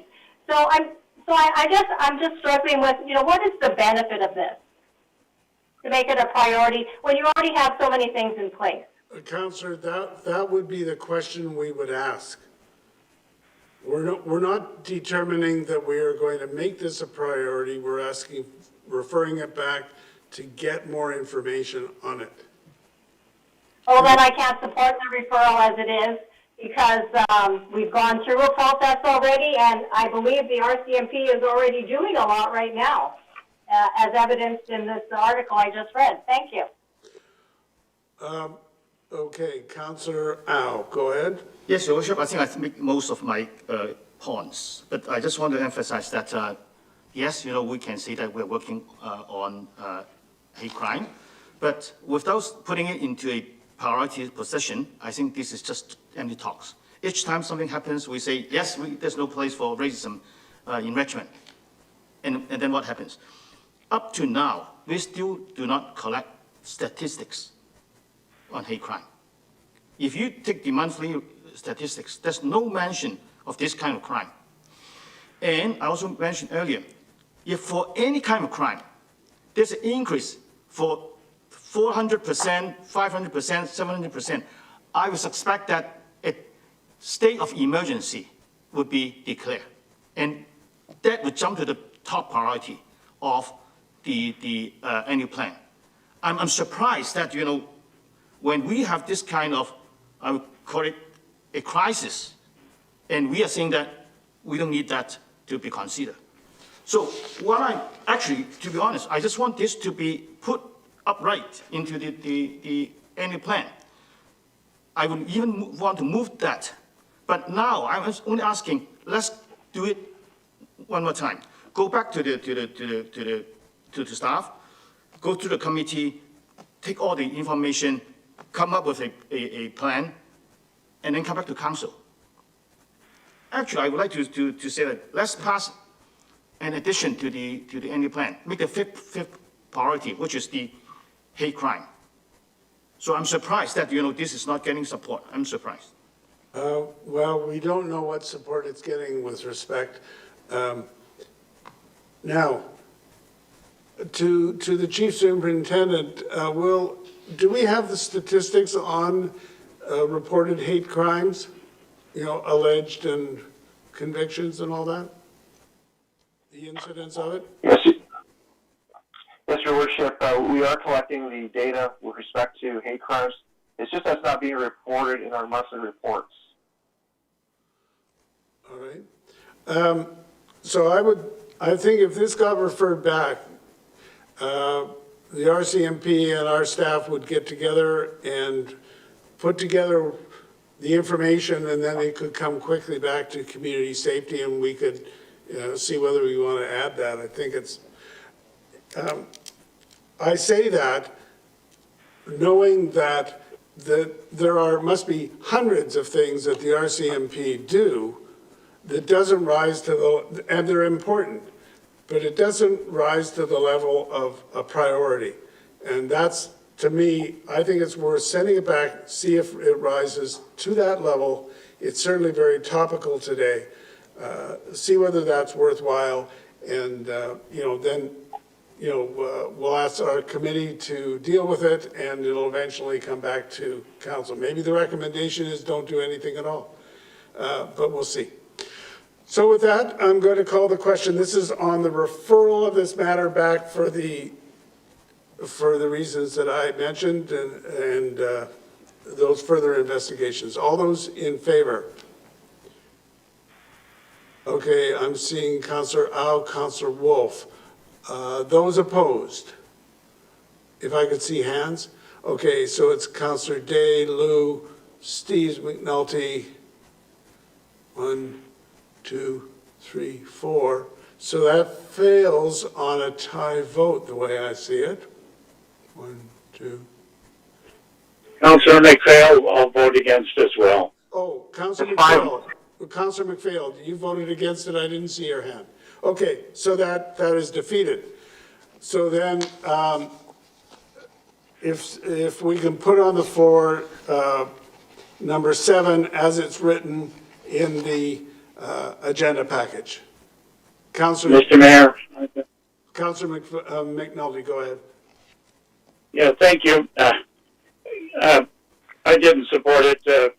So I guess I'm just struggling with, what is the benefit of this to make it a priority when you already have so many things in place? Councillor, that would be the question we would ask. We're not determining that we are going to make this a priority. We're referring it back to get more information on it. Well, then I can't support the referral as it is, because we've gone through a process already, and I believe the RCMP is already doing a lot right now, as evidenced in this article I just read. Thank you. Okay, Councillor Au, go ahead. Yes, Your Worship, I think I make most of my points, but I just want to emphasize that, yes, we can say that we're working on hate crime, but without putting it into a priority position, I think this is just empty talks. Each time something happens, we say, yes, there's no place for racism in Richmond. And then what happens? Up to now, we still do not collect statistics on hate crime. If you take the monthly statistics, there's no mention of this kind of crime. And I also mentioned earlier, if for any kind of crime, there's an increase for 400%, 500%, 700%, I would suspect that a state of emergency would be declared. And that would jump to the top priority of the annual plan. I'm surprised that, when we have this kind of, I would call it a crisis, and we are saying that we don't need that to be considered. So to be honest, I just want this to be put upright into the annual plan. I would even want to move that. But now I'm only asking, let's do it one more time. Go back to the staff, go to the committee, take all the information, come up with a plan, and then come back to council. Actually, I would like to say that let's pass an addition to the annual plan, make the fifth priority, which is the hate crime. So I'm surprised that this is not getting support. I'm surprised. Well, we don't know what support it's getting with respect. Now, to the chief superintendent, do we have the statistics on reported hate crimes, alleged and convictions and all that? The incidents of it? Yes, Your Worship, we are collecting the data with respect to hate crimes. It's just that's not being reported in our monthly reports. All right. So I think if this got referred back, the RCMP and our staff would get together and put together the information, and then it could come quickly back to community safety, and we could see whether we want to add that. I think it's, I say that knowing that there must be hundreds of things that the RCMP do that doesn't rise to and they're important, but it doesn't rise to the level of a priority. And that's, to me, I think it's worth sending it back, see if it rises to that level. It's certainly very topical today. See whether that's worthwhile, and then we'll ask our committee to deal with it, and it'll eventually come back to council. Maybe the recommendation is don't do anything at all, but we'll see. So with that, I'm going to call the question. This is on the referral of this matter back for the reasons that I mentioned and those further investigations. All those in favor? Okay, I'm seeing Councillor Au, Councillor Wolf. Those opposed? If I could see hands. Okay, so it's Councillor Day, Liu, Steve McNulty. 1, 2, 3, 4. So that fails on a tie vote, the way I see it. 1, 2. Councillor McPhail, I'll vote against as well. Oh, Councillor McPhail. Councillor McPhail, you voted against it. I didn't see your hand. Okay, so that is defeated. So then, if we can put on the floor number 7 as it's written in the agenda package. Councillor. Mr. Mayor. Councillor McNulty, go ahead. Yeah, thank you. I didn't support it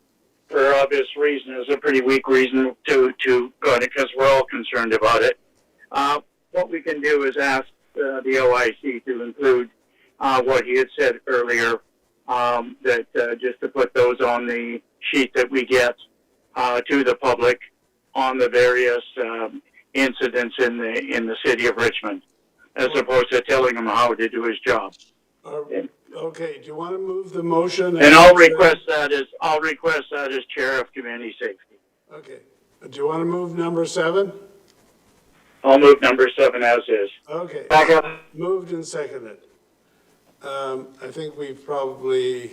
for obvious reason. It's a pretty weak reason to go in it because we're all concerned about it. What we can do is ask the OIC to include what he had said earlier just to put those on the sheet that we get to the public on the various incidents in the city of Richmond, as opposed to telling him how to do his job. Okay, do you want to move the motion? And I'll request that as chair of community safety. Okay. Do you want to move number 7? I'll move number 7 as is. Okay. Moved and seconded. I think we've probably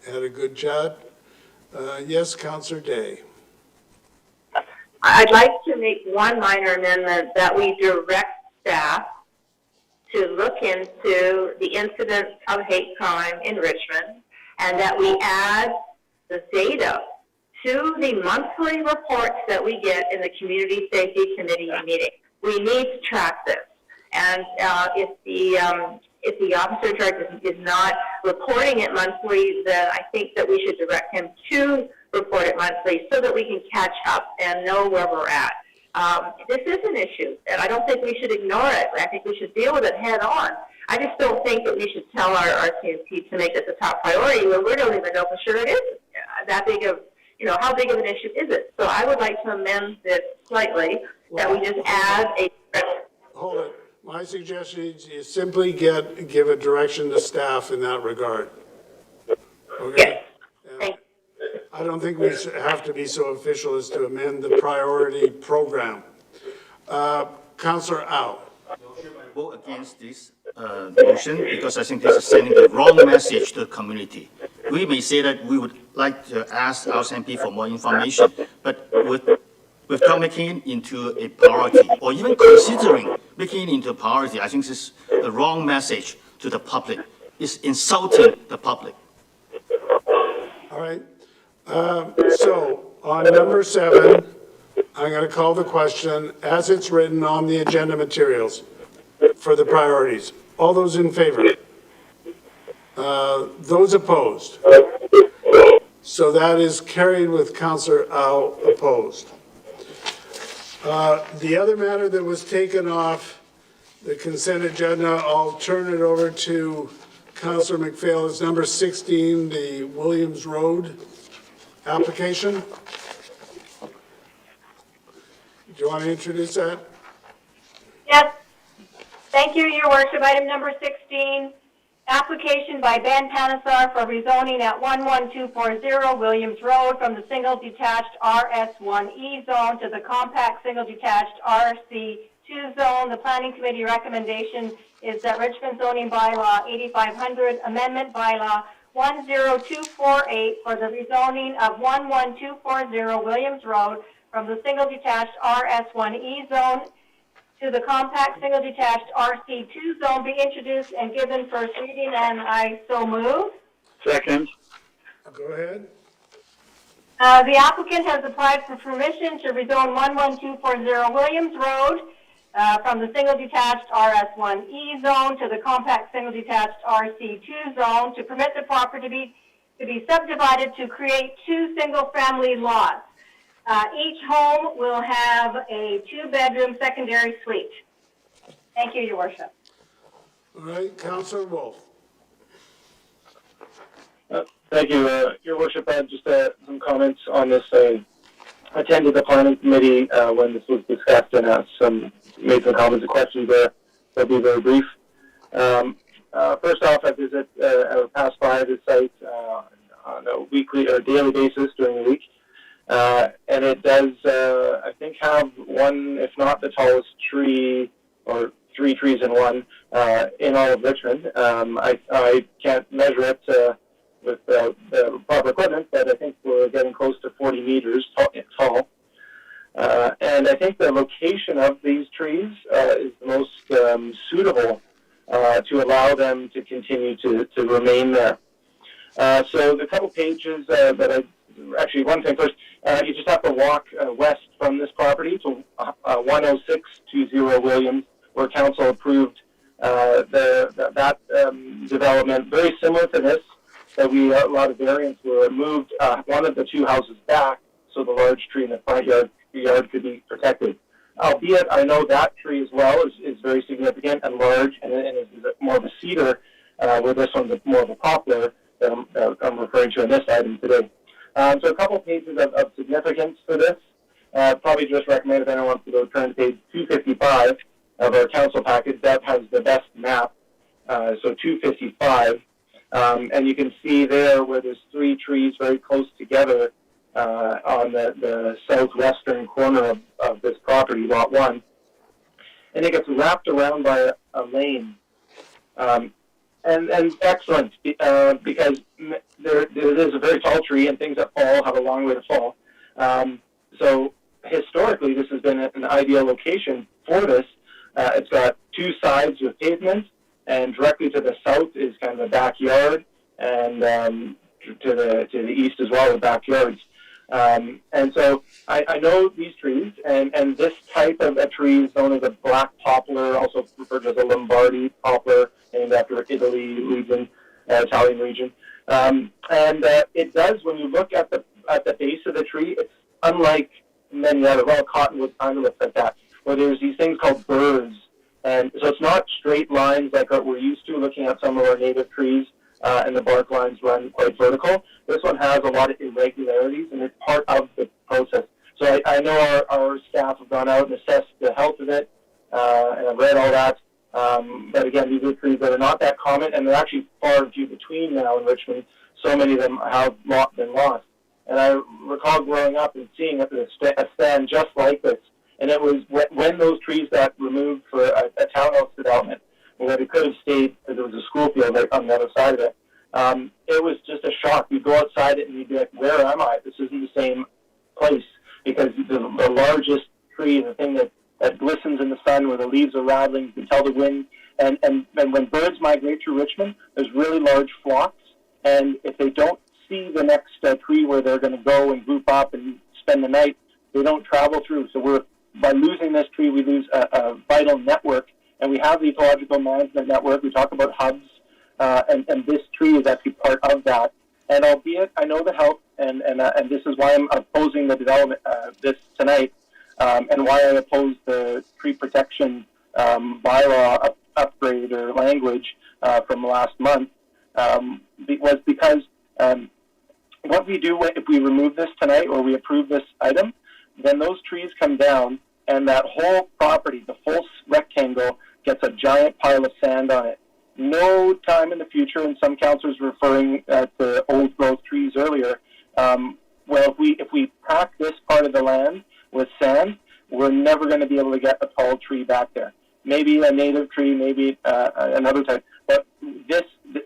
had a good chat. Yes, Councillor Day. I'd like to make one minor amendment that we direct staff to look into the incidence of hate crime in Richmond, and that we add the data to the monthly reports that we get in the Community Safety Committee meeting. We need to track this, and if the officer in charge is not reporting it monthly, then I think that we should direct him to report it monthly so that we can catch up and know where we're at. This is an issue, and I don't think we should ignore it. I think we should deal with it head on. I just don't think that we should tell our CSP to make it the top priority when we don't even know for sure it is that big of, how big of an issue is it? So I would like to amend this slightly, that we just add a... Hold it. My suggestion is you simply give a direction to staff in that regard. Okay? Yes. I don't think we have to be so official as to amend the priority program. Councillor Au. I vote against this motion because I think this is sending the wrong message to the community. We may say that we would like to ask our MP for more information, but without making it into a priority or even considering making it into a priority, I think this is the wrong message to the public. It's insulting the public. All right. So on number 7, I'm going to call the question as it's written on the agenda materials for the priorities. All those in favor? Those opposed? So that is carried with Councillor Au opposed. The other matter that was taken off the consent agenda, I'll turn it over to Councillor McPhail, is number 16, the Williams Road application. Do you want to introduce that? Yes. Thank you, Your Worship. Item number 16, application by Ben Panesar for rezoning at 11240 Williams Road from the single detached RS1E zone to the compact single detached RC2 zone. The Planning Committee recommendation is that Richmond zoning bylaw 8500 amendment bylaw 10248 for the rezoning of 11240 Williams Road from the single detached RS1E zone to the compact single detached RC2 zone be introduced and given first reading, and I so move. Second. Go ahead. The applicant has applied for permission to rezone 11240 Williams Road from the single detached RS1E zone to the compact single detached RC2 zone to permit the property to be subdivided to create 2 single-family lots. Each home will have a 2-bedroom secondary suite. Thank you, Your Worship. All right, Councillor Wolf. Thank you, Your Worship. Just some comments on this. I attended the Planning Committee when this was discussed and made some comments and questions there. They'll be very brief. First off, I pass by the site on a weekly or daily basis during the week. And it does, I think, have one, if not the tallest tree, or 3 trees in one, in all of Richmond. I can't measure it with the proper equipment, but I think we're getting close to 40 meters tall. And I think the location of these trees is the most suitable to allow them to continue to remain there. So the couple pages actually, one thing first, you just have to walk west from this property to 10620 Williams, where council approved that development, very similar to this, that a lot of variants were moved one of the 2 houses back so the large tree in the front yard could be protected. Albeit, I know that tree as well is very significant and large and is more of a cedar, where this one's more of a poplar. that I'm referring to in this item today. So a couple pages of significance for this. Probably just recommend if anyone wants to go turn to page 255 of our council package. That has the best map. So 255. And you can see there where there's 3 trees very close together on the southwestern corner of this property, lot 1. And it gets wrapped around by a lane. And excellent, because there is a very tall tree, and things that fall have a long way to fall. So historically, this has been an ideal location for this. It's got 2 sides with pavement, and directly to the south is kind of a backyard, and to the east as well, the backyards. And so I know these trees, and this type of a tree is known as a black poplar, also referred to as a Lombardy poplar, named after Italy region, Italian region. And it does, when you look at the base of the tree, it's unlike many other, well, cottonwood kind of looks like that, where there's these things called burrs. And so it's not straight lines like what we're used to looking at some of our native trees, and the bark lines run quite vertical. This one has a lot of irregularities, and it's part of the process. So I know our staff have gone out and assessed the health of it, and I've read all that. But again, these are trees that are not that common, and they're actually far and few between now in Richmond. So many of them have been lost. And I recall growing up and seeing a stand just like this. And it was when those trees got removed for a townhouse development, where they could have stayed because there was a school field right on the other side of it. It was just a shock. You'd go outside it and you'd be like, where am I? This isn't the same place. Because the largest tree, the thing that glistens in the sun where the leaves are rattling, you can tell the wind. And when birds migrate through Richmond, there's really large flocks. And if they don't see the next tree where they're going to go and group up and spend the night, they don't travel through. So by losing this tree, we lose a vital network. And we have the ecological management network. We talk about hubs, and this tree is actually part of that. And albeit I know the health, and this is why I'm opposing the development this tonight, and why I oppose the tree protection bylaw upgrade or language from last month, was because what we do if we remove this tonight or we approve this item, then those trees come down, and that whole property, the full rectangle, gets a giant pile of sand on it. No time in the future, and some councillors referring to old growth trees earlier, well, if we pack this part of the land with sand, we're never going to be able to get a tall tree back there. Maybe a native tree, maybe another type. But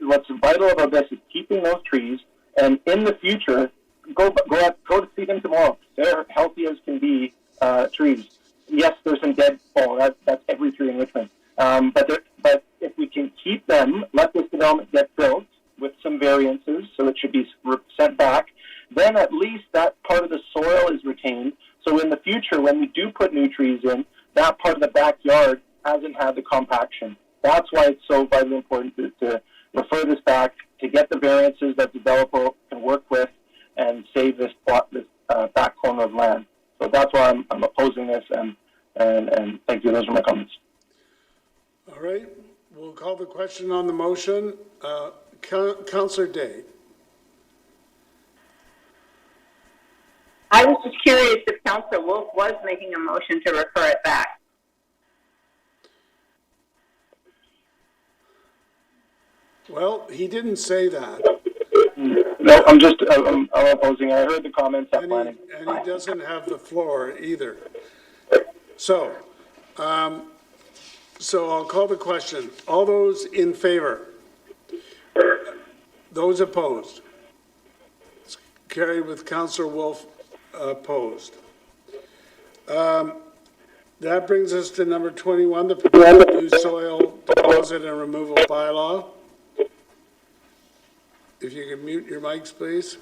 what's vital about this is keeping those trees, and in the future, go to see them tomorrow. They're healthy as can be trees. Yes, there's some dead fall. That's every tree in Richmond. But if we can keep them, let this development get built with some variances, so it should be sent back, then at least that part of the soil is retained. So in the future, when we do put new trees in, that part of the backyard hasn't had the compaction. That's why it's so vitally important to refer this back, to get the variances that the developer can work with, and save this back corner of land. So that's why I'm opposing this, and thank you. Those are my comments. All right, we'll call the question on the motion. Councillor Day. I was just curious if Councillor Wolf was making a motion to refer it back. Well, he didn't say that. No, I'm opposing. I heard the comments at planning. And he doesn't have the floor either. So I'll call the question. All those in favor? Those opposed? It's carried with Councillor Wolf opposed. That brings us to number 21, the proposed new soil deposit and removal bylaw. If you could mute your mics, please.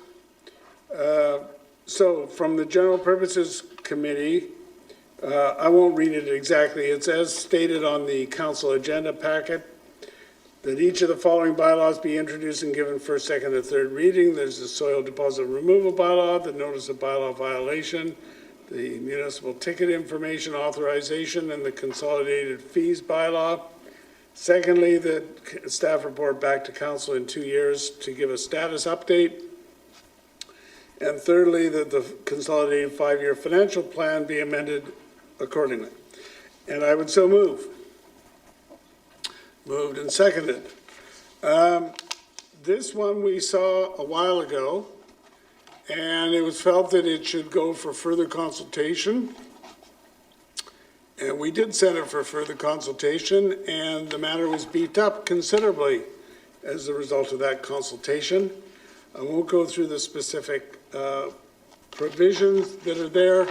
So from the General Purposes Committee, I won't read it exactly. It's as stated on the council agenda packet, that each of the following bylaws be introduced and given first, second, and third reading. There's the soil deposit removal bylaw, the notice of bylaw violation, the municipal ticket information authorization, and the consolidated fees bylaw. Secondly, that staff report back to council in 2 years to give a status update. And thirdly, that the consolidated 5-year financial plan be amended accordingly. And I would so move. Moved and seconded. This one we saw a while ago, and it was felt that it should go for further consultation. And we did send it for further consultation, and the matter was beefed up considerably as a result of that consultation. I won't go through the specific provisions that are there,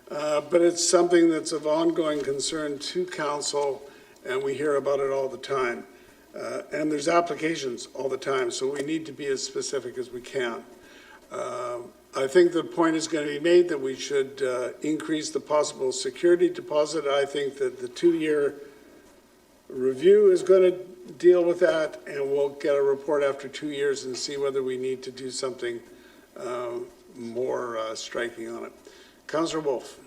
but it's something that's of ongoing concern to council, and we hear about it all the time. And there's applications all the time, so we need to be as specific as we can. I think the point is going to be made that we should increase the possible security deposit. I think that the 2-year review is going to deal with that, and we'll get a report after 2 years and see whether we need to do something more striking on it. Councillor Wolf.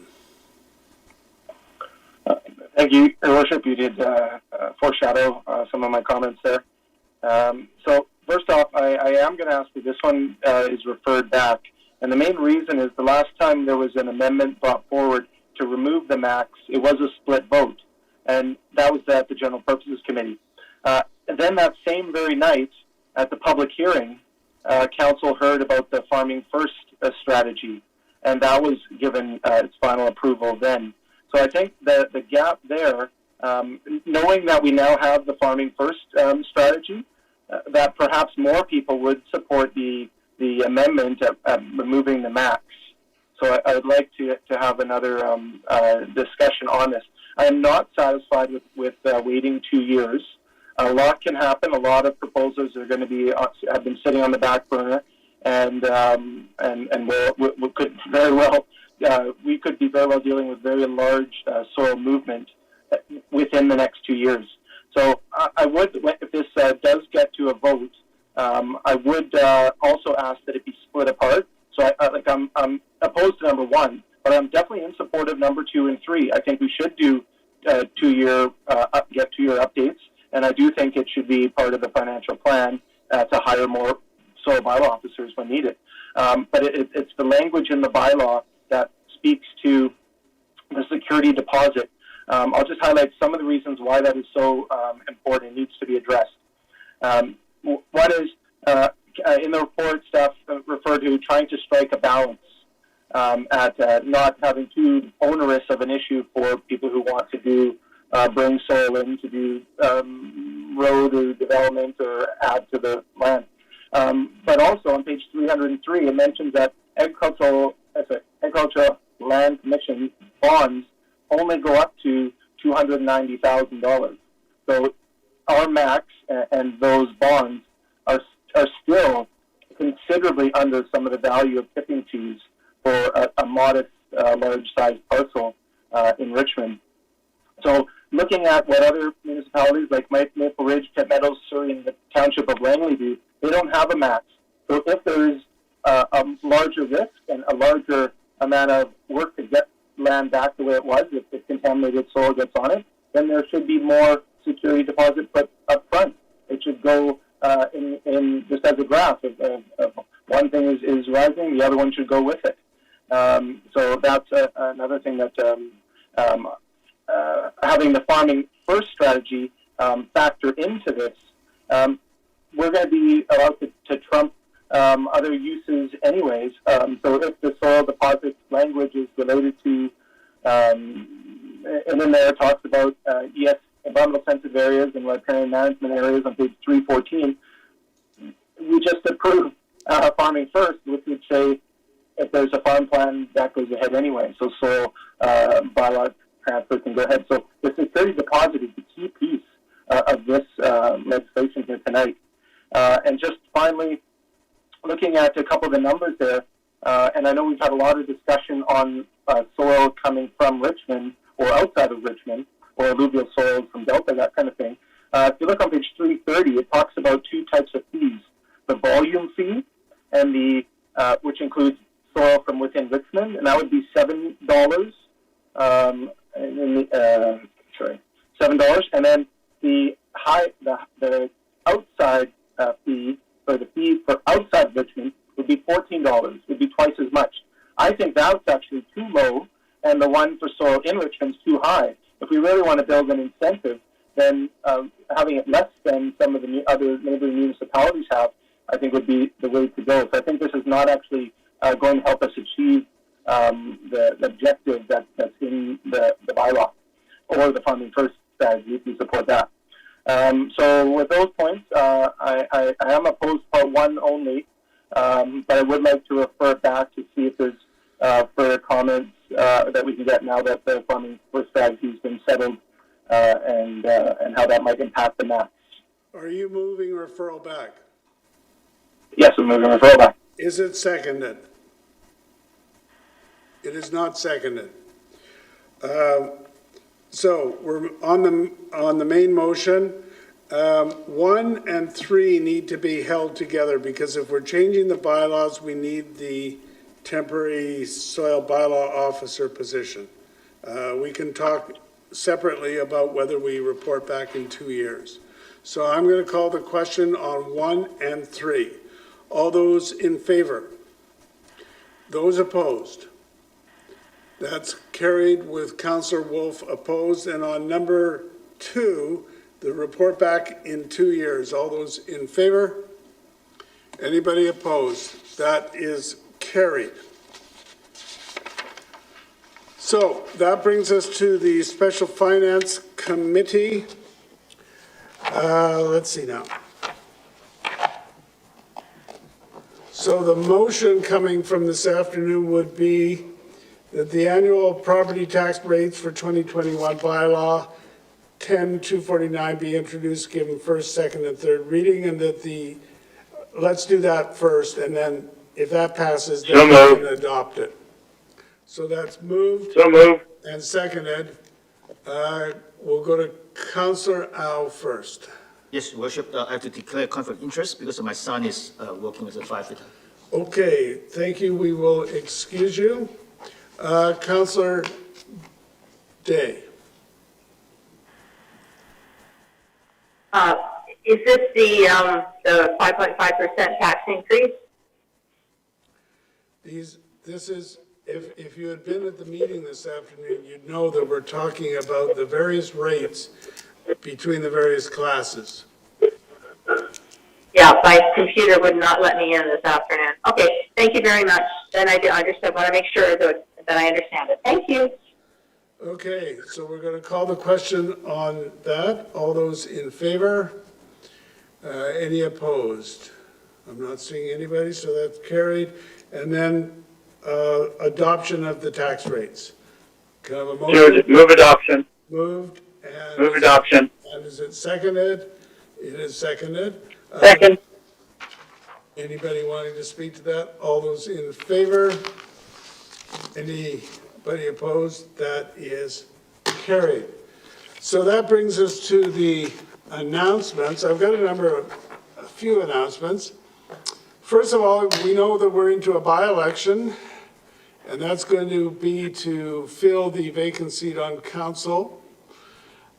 Thank you, Your Worship. You did foreshadow some of my comments there. So first off, I am going to ask that this one is referred back. And the main reason is the last time there was an amendment brought forward to remove the max, it was a split vote. And that was at the General Purposes Committee. And then that same very night, at the public hearing, Council heard about the Farming First strategy. And that was given its final approval then. So I think that the gap there, knowing that we now have the Farming First strategy, that perhaps more people would support the amendment at removing the max. So I would like to have another discussion on this. I am not satisfied with waiting 2 years. A lot can happen. A lot of proposals are going to have been sitting on the back burner, and we could very well be very well dealing with very large soil movement within the next 2 years. So I would, if this does get to a vote, I would also ask that it be split apart. So I'm opposed to number 1, but I'm definitely in support of number 2 and 3. I think we should do 2-year get 2-year updates, and I do think it should be part of the financial plan to hire more soil bylaw officers when needed. But it's the language in the bylaw that speaks to the security deposit. I'll just highlight some of the reasons why that is so important and needs to be addressed. One is, in the report, staff refer to trying to strike a balance at not having too onerous of an issue for people who want to do bring soil in to do road or development or add to the land. But also on page 303, it mentions that agricultural land commission bonds only go up to $290,000. So our max and those bonds are still considerably under some of the value of tipping fees for a modest, large-sized parcel in Richmond. So looking at what other municipalities like Maple Ridge, Pitt Meadows, Surrey, and the township of Langley do, they don't have a max. So if there's a larger risk and a larger amount of work to get land back the way it was, if the contaminated soil gets on it, then there should be more security deposit put up front. It should go in just as a graph. One thing is rising, the other one should go with it. So that's another thing that having the Farming First strategy factor into this. We're going to be allowed to trump other uses anyways. So if the soil deposit language is related to, and in there it talks about, environmental sensitive areas and riparian management areas on page 314, we just approved Farming First, which would say if there's a farm plan, that goes ahead anyway. So soil bylaw transfer can go ahead. So the security deposit is the key piece of this legislation here tonight. And just finally, looking at a couple of the numbers there, and I know we've had a lot of discussion on soil coming from Richmond or outside of Richmond, or alluvial soils from Delta, that kind of thing. If you look on page 330, it talks about 2 types of fees: the volume fee, and the which includes soil from within Richmond, and that would be $7. $7, and then the high council in Richmond is too high. If we really want to build an incentive, then having it less than some of the other neighboring municipalities have, I think would be the way to go. So I think this is not actually going to help us achieve the objective that's in the bylaw or the funding first strategy. We support that. So with those points, I am opposed to part one only, but I would like to refer back to see if there's further comments that we can get now that the funding first strategy has been settled, and how that might impact the maps. Are you moving referral back? Yes, I'm moving referral back. Is it seconded? It is not seconded. So we're on the main motion. 1 and 3 need to be held together, because if we're changing the bylaws, we need the temporary soil bylaw officer position. We can talk separately about whether we report back in 2 years. So I'm going to call the question on 1 and 3. All those in favor? Those opposed? That's carried with Councillor Wolf opposed. And on number 2, the report back in 2 years. All those in favor? Anybody opposed? That is carried. So that brings us to the Special Finance Committee. Let's see now. So the motion coming from this afternoon would be that the annual property tax rates for 2021 bylaw 10-249 be introduced, given first, second, and third reading, and that let's do that first, and then if that passes, then we can adopt it. So that's moved. So moved. And seconded. We'll go to Councillor Au first. Yes, Your Worship, I have to declare conflict of interest because my son is working as a firefighter. Okay, thank you. We will excuse you. Councillor Day. Is this the 5.5% tax increase? This is, if you had been at the meeting this afternoon, you'd know that we're talking about the various rates between the various classes. Yeah, my computer would not let me in this afternoon. Okay, thank you very much. Then I do understand. Want to make sure that I understand it. Thank you. Okay, so we're going to call the question on that. All those in favor? Any opposed? I'm not seeing anybody, so that's carried. And then adoption of the tax rates. Can I have a motion? Move adoption. Moved. And Move adoption. And is it seconded? It is seconded. Second. Anybody wanting to speak to that? All those in favor? Anybody opposed? That is carried. So that brings us to the announcements. I've got a few announcements. First of all, we know that we're into a by-election, and that's going to be to fill the vacant seat on council.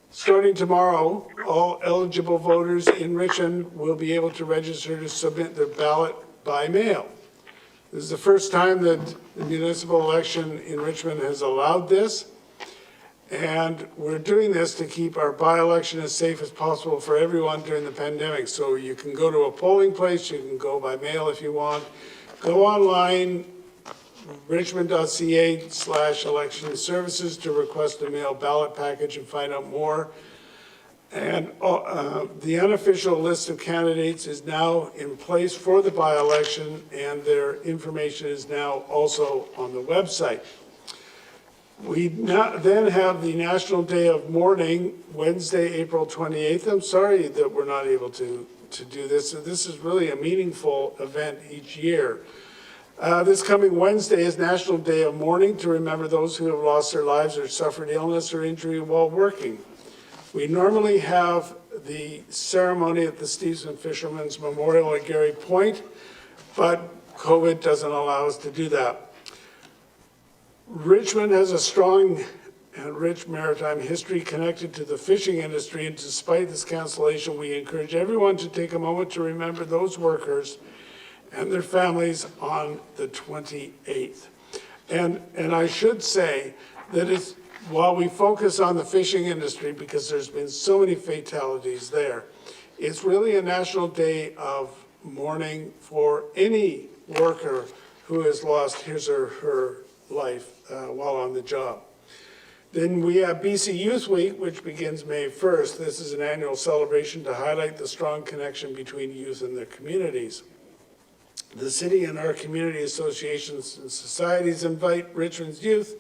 Starting tomorrow, all eligible voters in Richmond will be able to register to submit their ballot by mail. This is the first time that the municipal election in Richmond has allowed this. And we're doing this to keep our by-election as safe as possible for everyone during the pandemic. So you can go to a polling place, you can go by mail if you want. Go online, richmond.ca/election services to request a mail ballot package and find out more. And the unofficial list of candidates is now in place for the by-election, and their information is now also on the website. We then have the National Day of Mourning, Wednesday, April 28th. I'm sorry that we're not able to do this. This is really a meaningful event each year. This coming Wednesday is National Day of Mourning to remember those who have lost their lives or suffered illness or injury while working. We normally have the ceremony at the Stevenson Fishermen's Memorial at Gary Point, but COVID doesn't allow us to do that. Richmond has a strong and rich maritime history connected to the fishing industry, and despite this cancellation, we encourage everyone to take a moment to remember those workers and their families on the 28th. And I should say that while we focus on the fishing industry because there's been so many fatalities there, it's really a national day of mourning for any worker who has lost his or her life while on the job. Then we have BC Youth Week, which begins May 1st. This is an annual celebration to highlight the strong connection between youth and their communities. The city and our community associations and societies invite Richmond's youth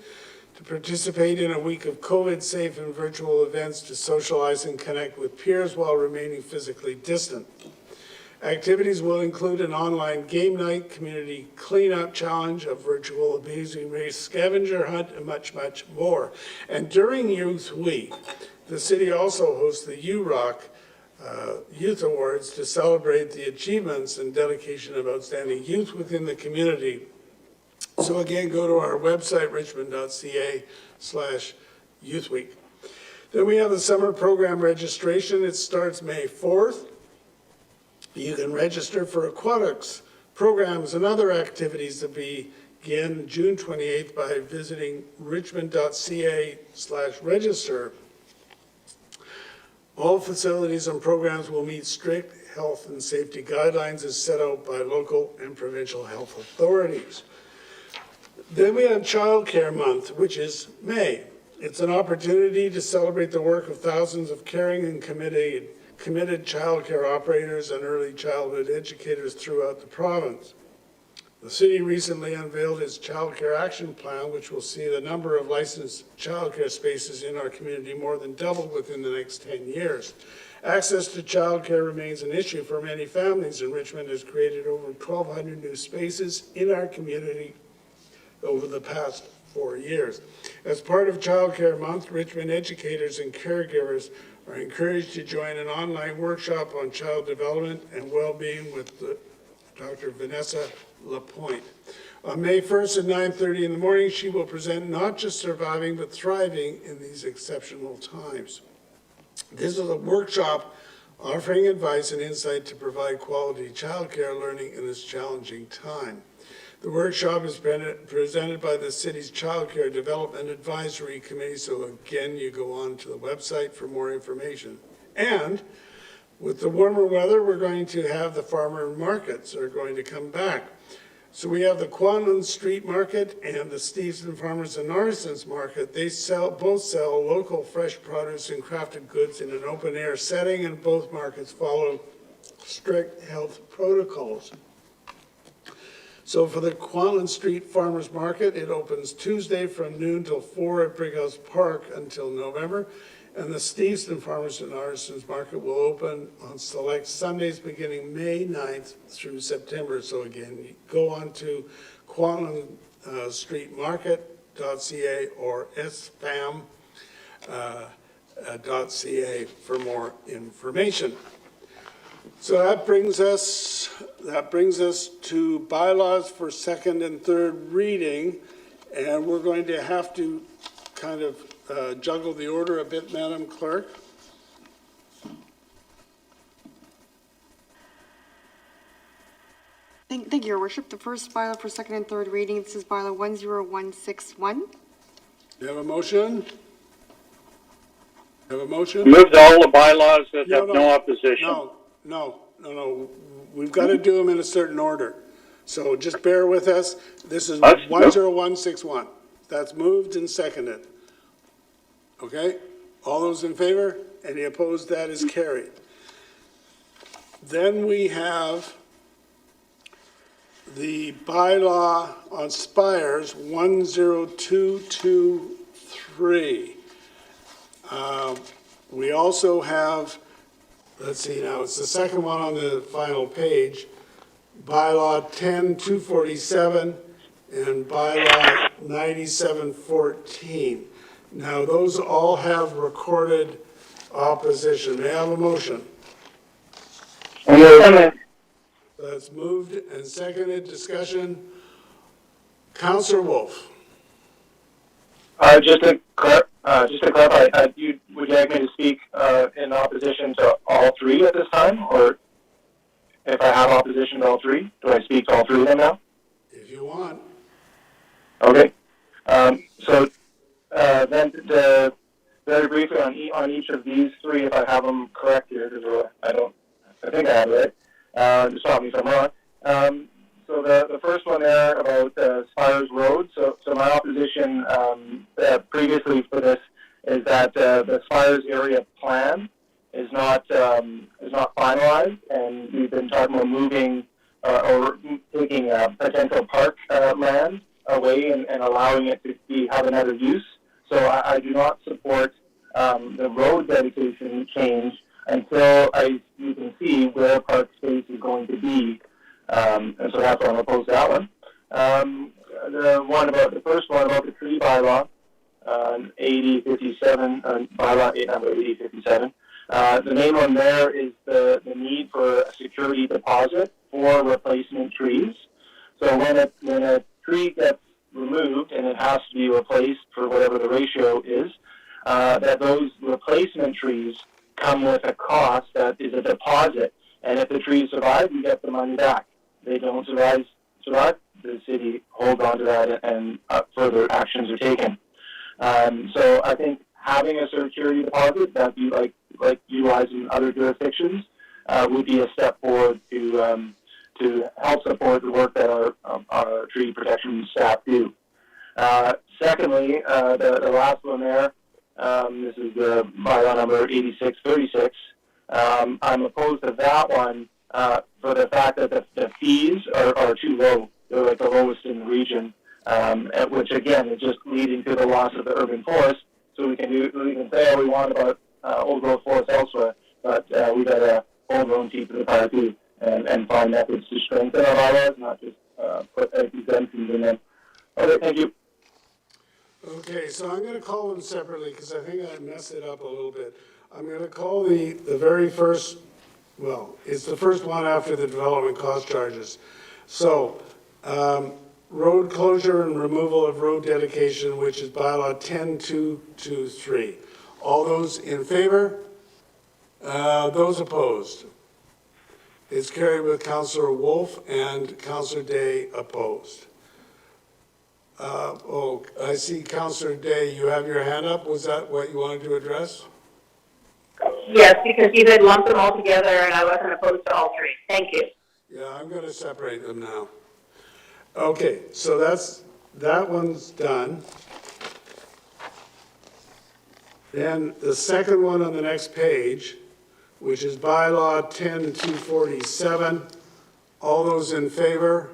to participate in a week of COVID-safe and virtual events to socialize and connect with peers while remaining physically distant. Activities will include an online game night, community cleanup challenge, a virtual amazing race scavenger hunt, and much, much more. And during Youth Week, the city also hosts the UROC Youth Awards to celebrate the achievements and dedication of outstanding youth within the community. So again, go to our website, richmond.ca/youthweek. Then we have the summer program registration. It starts May 4th. You can register for aquatics, programs, and other activities that begin June 28th by visiting richmond.ca/register. All facilities and programs will meet strict health and safety guidelines as set out by local and provincial health authorities. Then we have Child Care Month, which is May. It's an opportunity to celebrate the work of thousands of caring and committed child care operators and early childhood educators throughout the province. The city recently unveiled its Child Care Action Plan, which will see the number of licensed child care spaces in our community more than double within the next 10 years. Access to child care remains an issue for many families, and Richmond has created over 1,200 new spaces in our community over the past 4 years. As part of Child Care Month, Richmond educators and caregivers are encouraged to join an online workshop on child development and well-being with Dr. Vanessa Lapointe. On May 1st at 9:30 in the morning, she will present Not Just Surviving, but Thriving in These Exceptional Times. This is a workshop offering advice and insight to provide quality child care learning in this challenging time. The workshop is presented by the city's Child Care Development Advisory Committee, so again, you go on to the website for more information. And with the warmer weather, we're going to have the farmer markets are going to come back. So we have the Quanland Street Market and the Stevenson Farmers and Artisans Market. They both sell local fresh produce and crafted goods in an open-air setting, and both markets follow strict health protocols. So for the Quanland Street Farmers Market, it opens Tuesday from noon till 4 at Brighouse Park until November. And the Stevenson Farmers and Artisans Market will open on select Sundays beginning May 9th through September. So again, you go on to QuanlandStreetMarket.ca or sfam.ca for more information. So that brings us to bylaws for second and third reading, and we're going to have to kind of juggle the order a bit, Madam Clerk. Thank you, Your Worship. The first bylaw for second and third reading, this is bylaw 10161. Do you have a motion? Have a motion? Move to all the bylaws that have no opposition. No. We've got to do them in a certain order. So just bear with us. This is 10161. That's moved and seconded. Okay? All those in favor? Any opposed? That is carried. Then we have the bylaw on spires, 10223. We also have, let's see now, it's the second one on the final page, bylaw 10247 and bylaw 9714. Now, those all have recorded opposition. May I have a motion? That's moved and seconded. Discussion. Councillor Wolf. Just to clarify, would you like me to speak in opposition to all three at this time, or if I have opposition to all three, do I speak to all three of them now? If you want. Okay. So Then very briefly on each of these three, if I have them correct here, because I think I have it right. Just stop me if I'm wrong. So the first one there about Spires Road. So my opposition previously for this is that the Spires area plan is not finalized, and we've been talking about moving or taking potential park land away and allowing it to have another use. So I do not support the road dedication change until you can see where park space is going to be. And so that's why I'm opposed to that one. The first one about the tree bylaw, 8057, bylaw number 8057. The main one there is the need for a security deposit for replacement trees. So when a tree gets removed and it has to be replaced for whatever the ratio is, that those replacement trees come with a cost that is a deposit. And if the trees survive, you get the money back. They don't survive, the city holds on to that and further actions are taken. So I think having a security deposit that be like utilized in other jurisdictions would be a step forward to help support the work that our tree protection staff do. Secondly, the last one there, this is the bylaw number 8636. I'm opposed to that one for the fact that the fees are too low. They're like the lowest in the region, which again is just leading to the loss of the urban forest. So we can say all we want about old growth forest elsewhere, but we got to hold our own teeth to the fire too, and find methods to strengthen our bylaws, not just put exemptions in them. Okay, thank you. Okay, so I'm going to call them separately because I think I messed it up a little bit. I'm going to call the very first, well, it's the first one after the development cost charges. So, road closure and removal of road dedication, which is bylaw 10223. All those in favor? Those opposed? It's carried with Councillor Wolf and Councillor Day opposed. I see Councillor Day, you have your hand up. Was that what you wanted to address? Yes, because you had lumped them all together and I wasn't opposed to all three. Thank you. Yeah, I'm going to separate them now. Okay, so that one's done. Then the second one on the next page, which is bylaw 10247. All those in favor?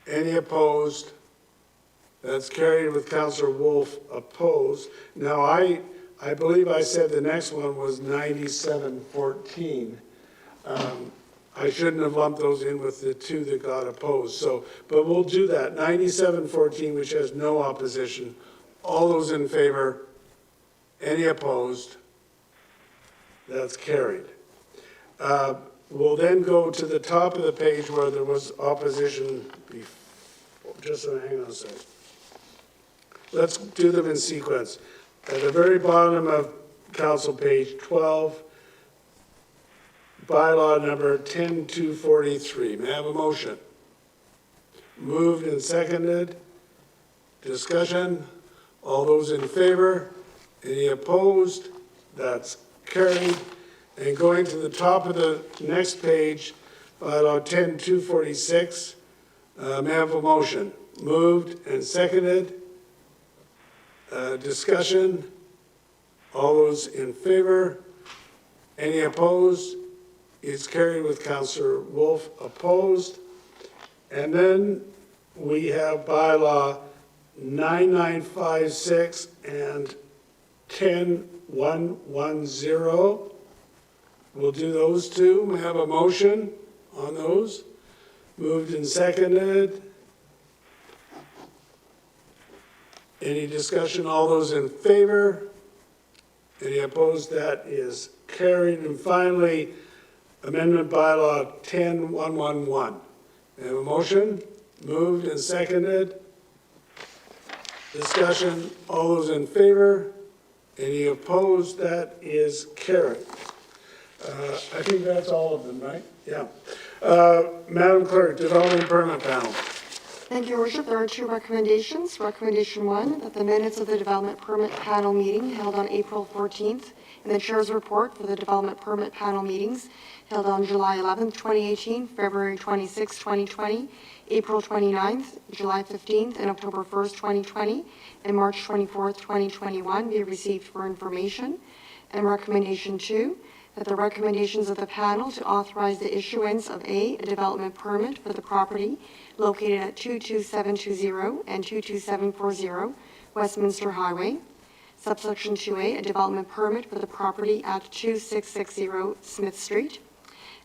Any opposed? That's carried with Councillor Wolf opposed. Now, I believe I said the next one was 9714. I shouldn't have lumped those in with the two that got opposed. So, but we'll do that. 9714, which has no opposition. All those in favor? Any opposed? That's carried. We'll then go to the top of the page where there was opposition before. Just hang on a second. Let's do them in sequence. At the very bottom of council page 12, bylaw number 10243. May I have a motion? Moved and seconded. Discussion. All those in favor? Any opposed? That's carried. And going to the top of the next page, bylaw 10246. May I have a motion? Moved and seconded. Discussion. All those in favor? Any opposed? It's carried with Councillor Wolf opposed. And then we have bylaw 9956 and 10110. We'll do those two. We have a motion on those. Moved and seconded. Any discussion? All those in favor? Any opposed? That is carried. And finally, amendment bylaw 10111. We have a motion. Moved and seconded. Discussion. All those in favor? Any opposed? That is carried. I think that's all of them, right? Yeah. Madam Clerk, Development Permit Panel. Thank you, Your Worship. There are two recommendations. Recommendation 1, that the minutes of the Development Permit Panel meeting held on April 14th and the Chair's report for the Development Permit Panel meetings held on July 11th, 2018, February 26th, 2020, April 29th, July 15th, and October 1st, 2020, and March 24th, 2021 be received for information. And recommendation 2, that the recommendations of the panel to authorize the issuance of a development permit for the property located at 22720 and 22740 Westminster Highway. Subsection 2A, a development permit for the property at 2660 Smith Street.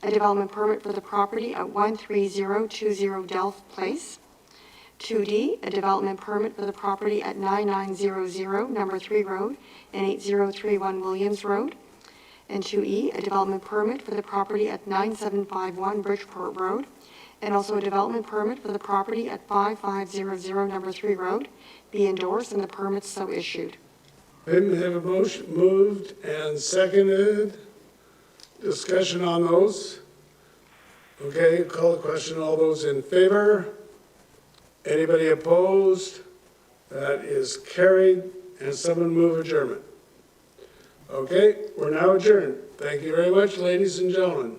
A development permit for the property at 13020 Delft Place. 2D, a development permit for the property at 9900 Number 3 Road and 8031 Williams Road. And 2E, a development permit for the property at 9751 Bridgeport Road, and also a development permit for the property at 5500 Number 3 Road be endorsed and the permits so issued. Didn't have a motion moved and seconded. Discussion on those. Okay, call the question. All those in favor? Anybody opposed? That is carried. And someone move adjournment. Okay, we're now adjourned. Thank you very much, ladies and gentlemen.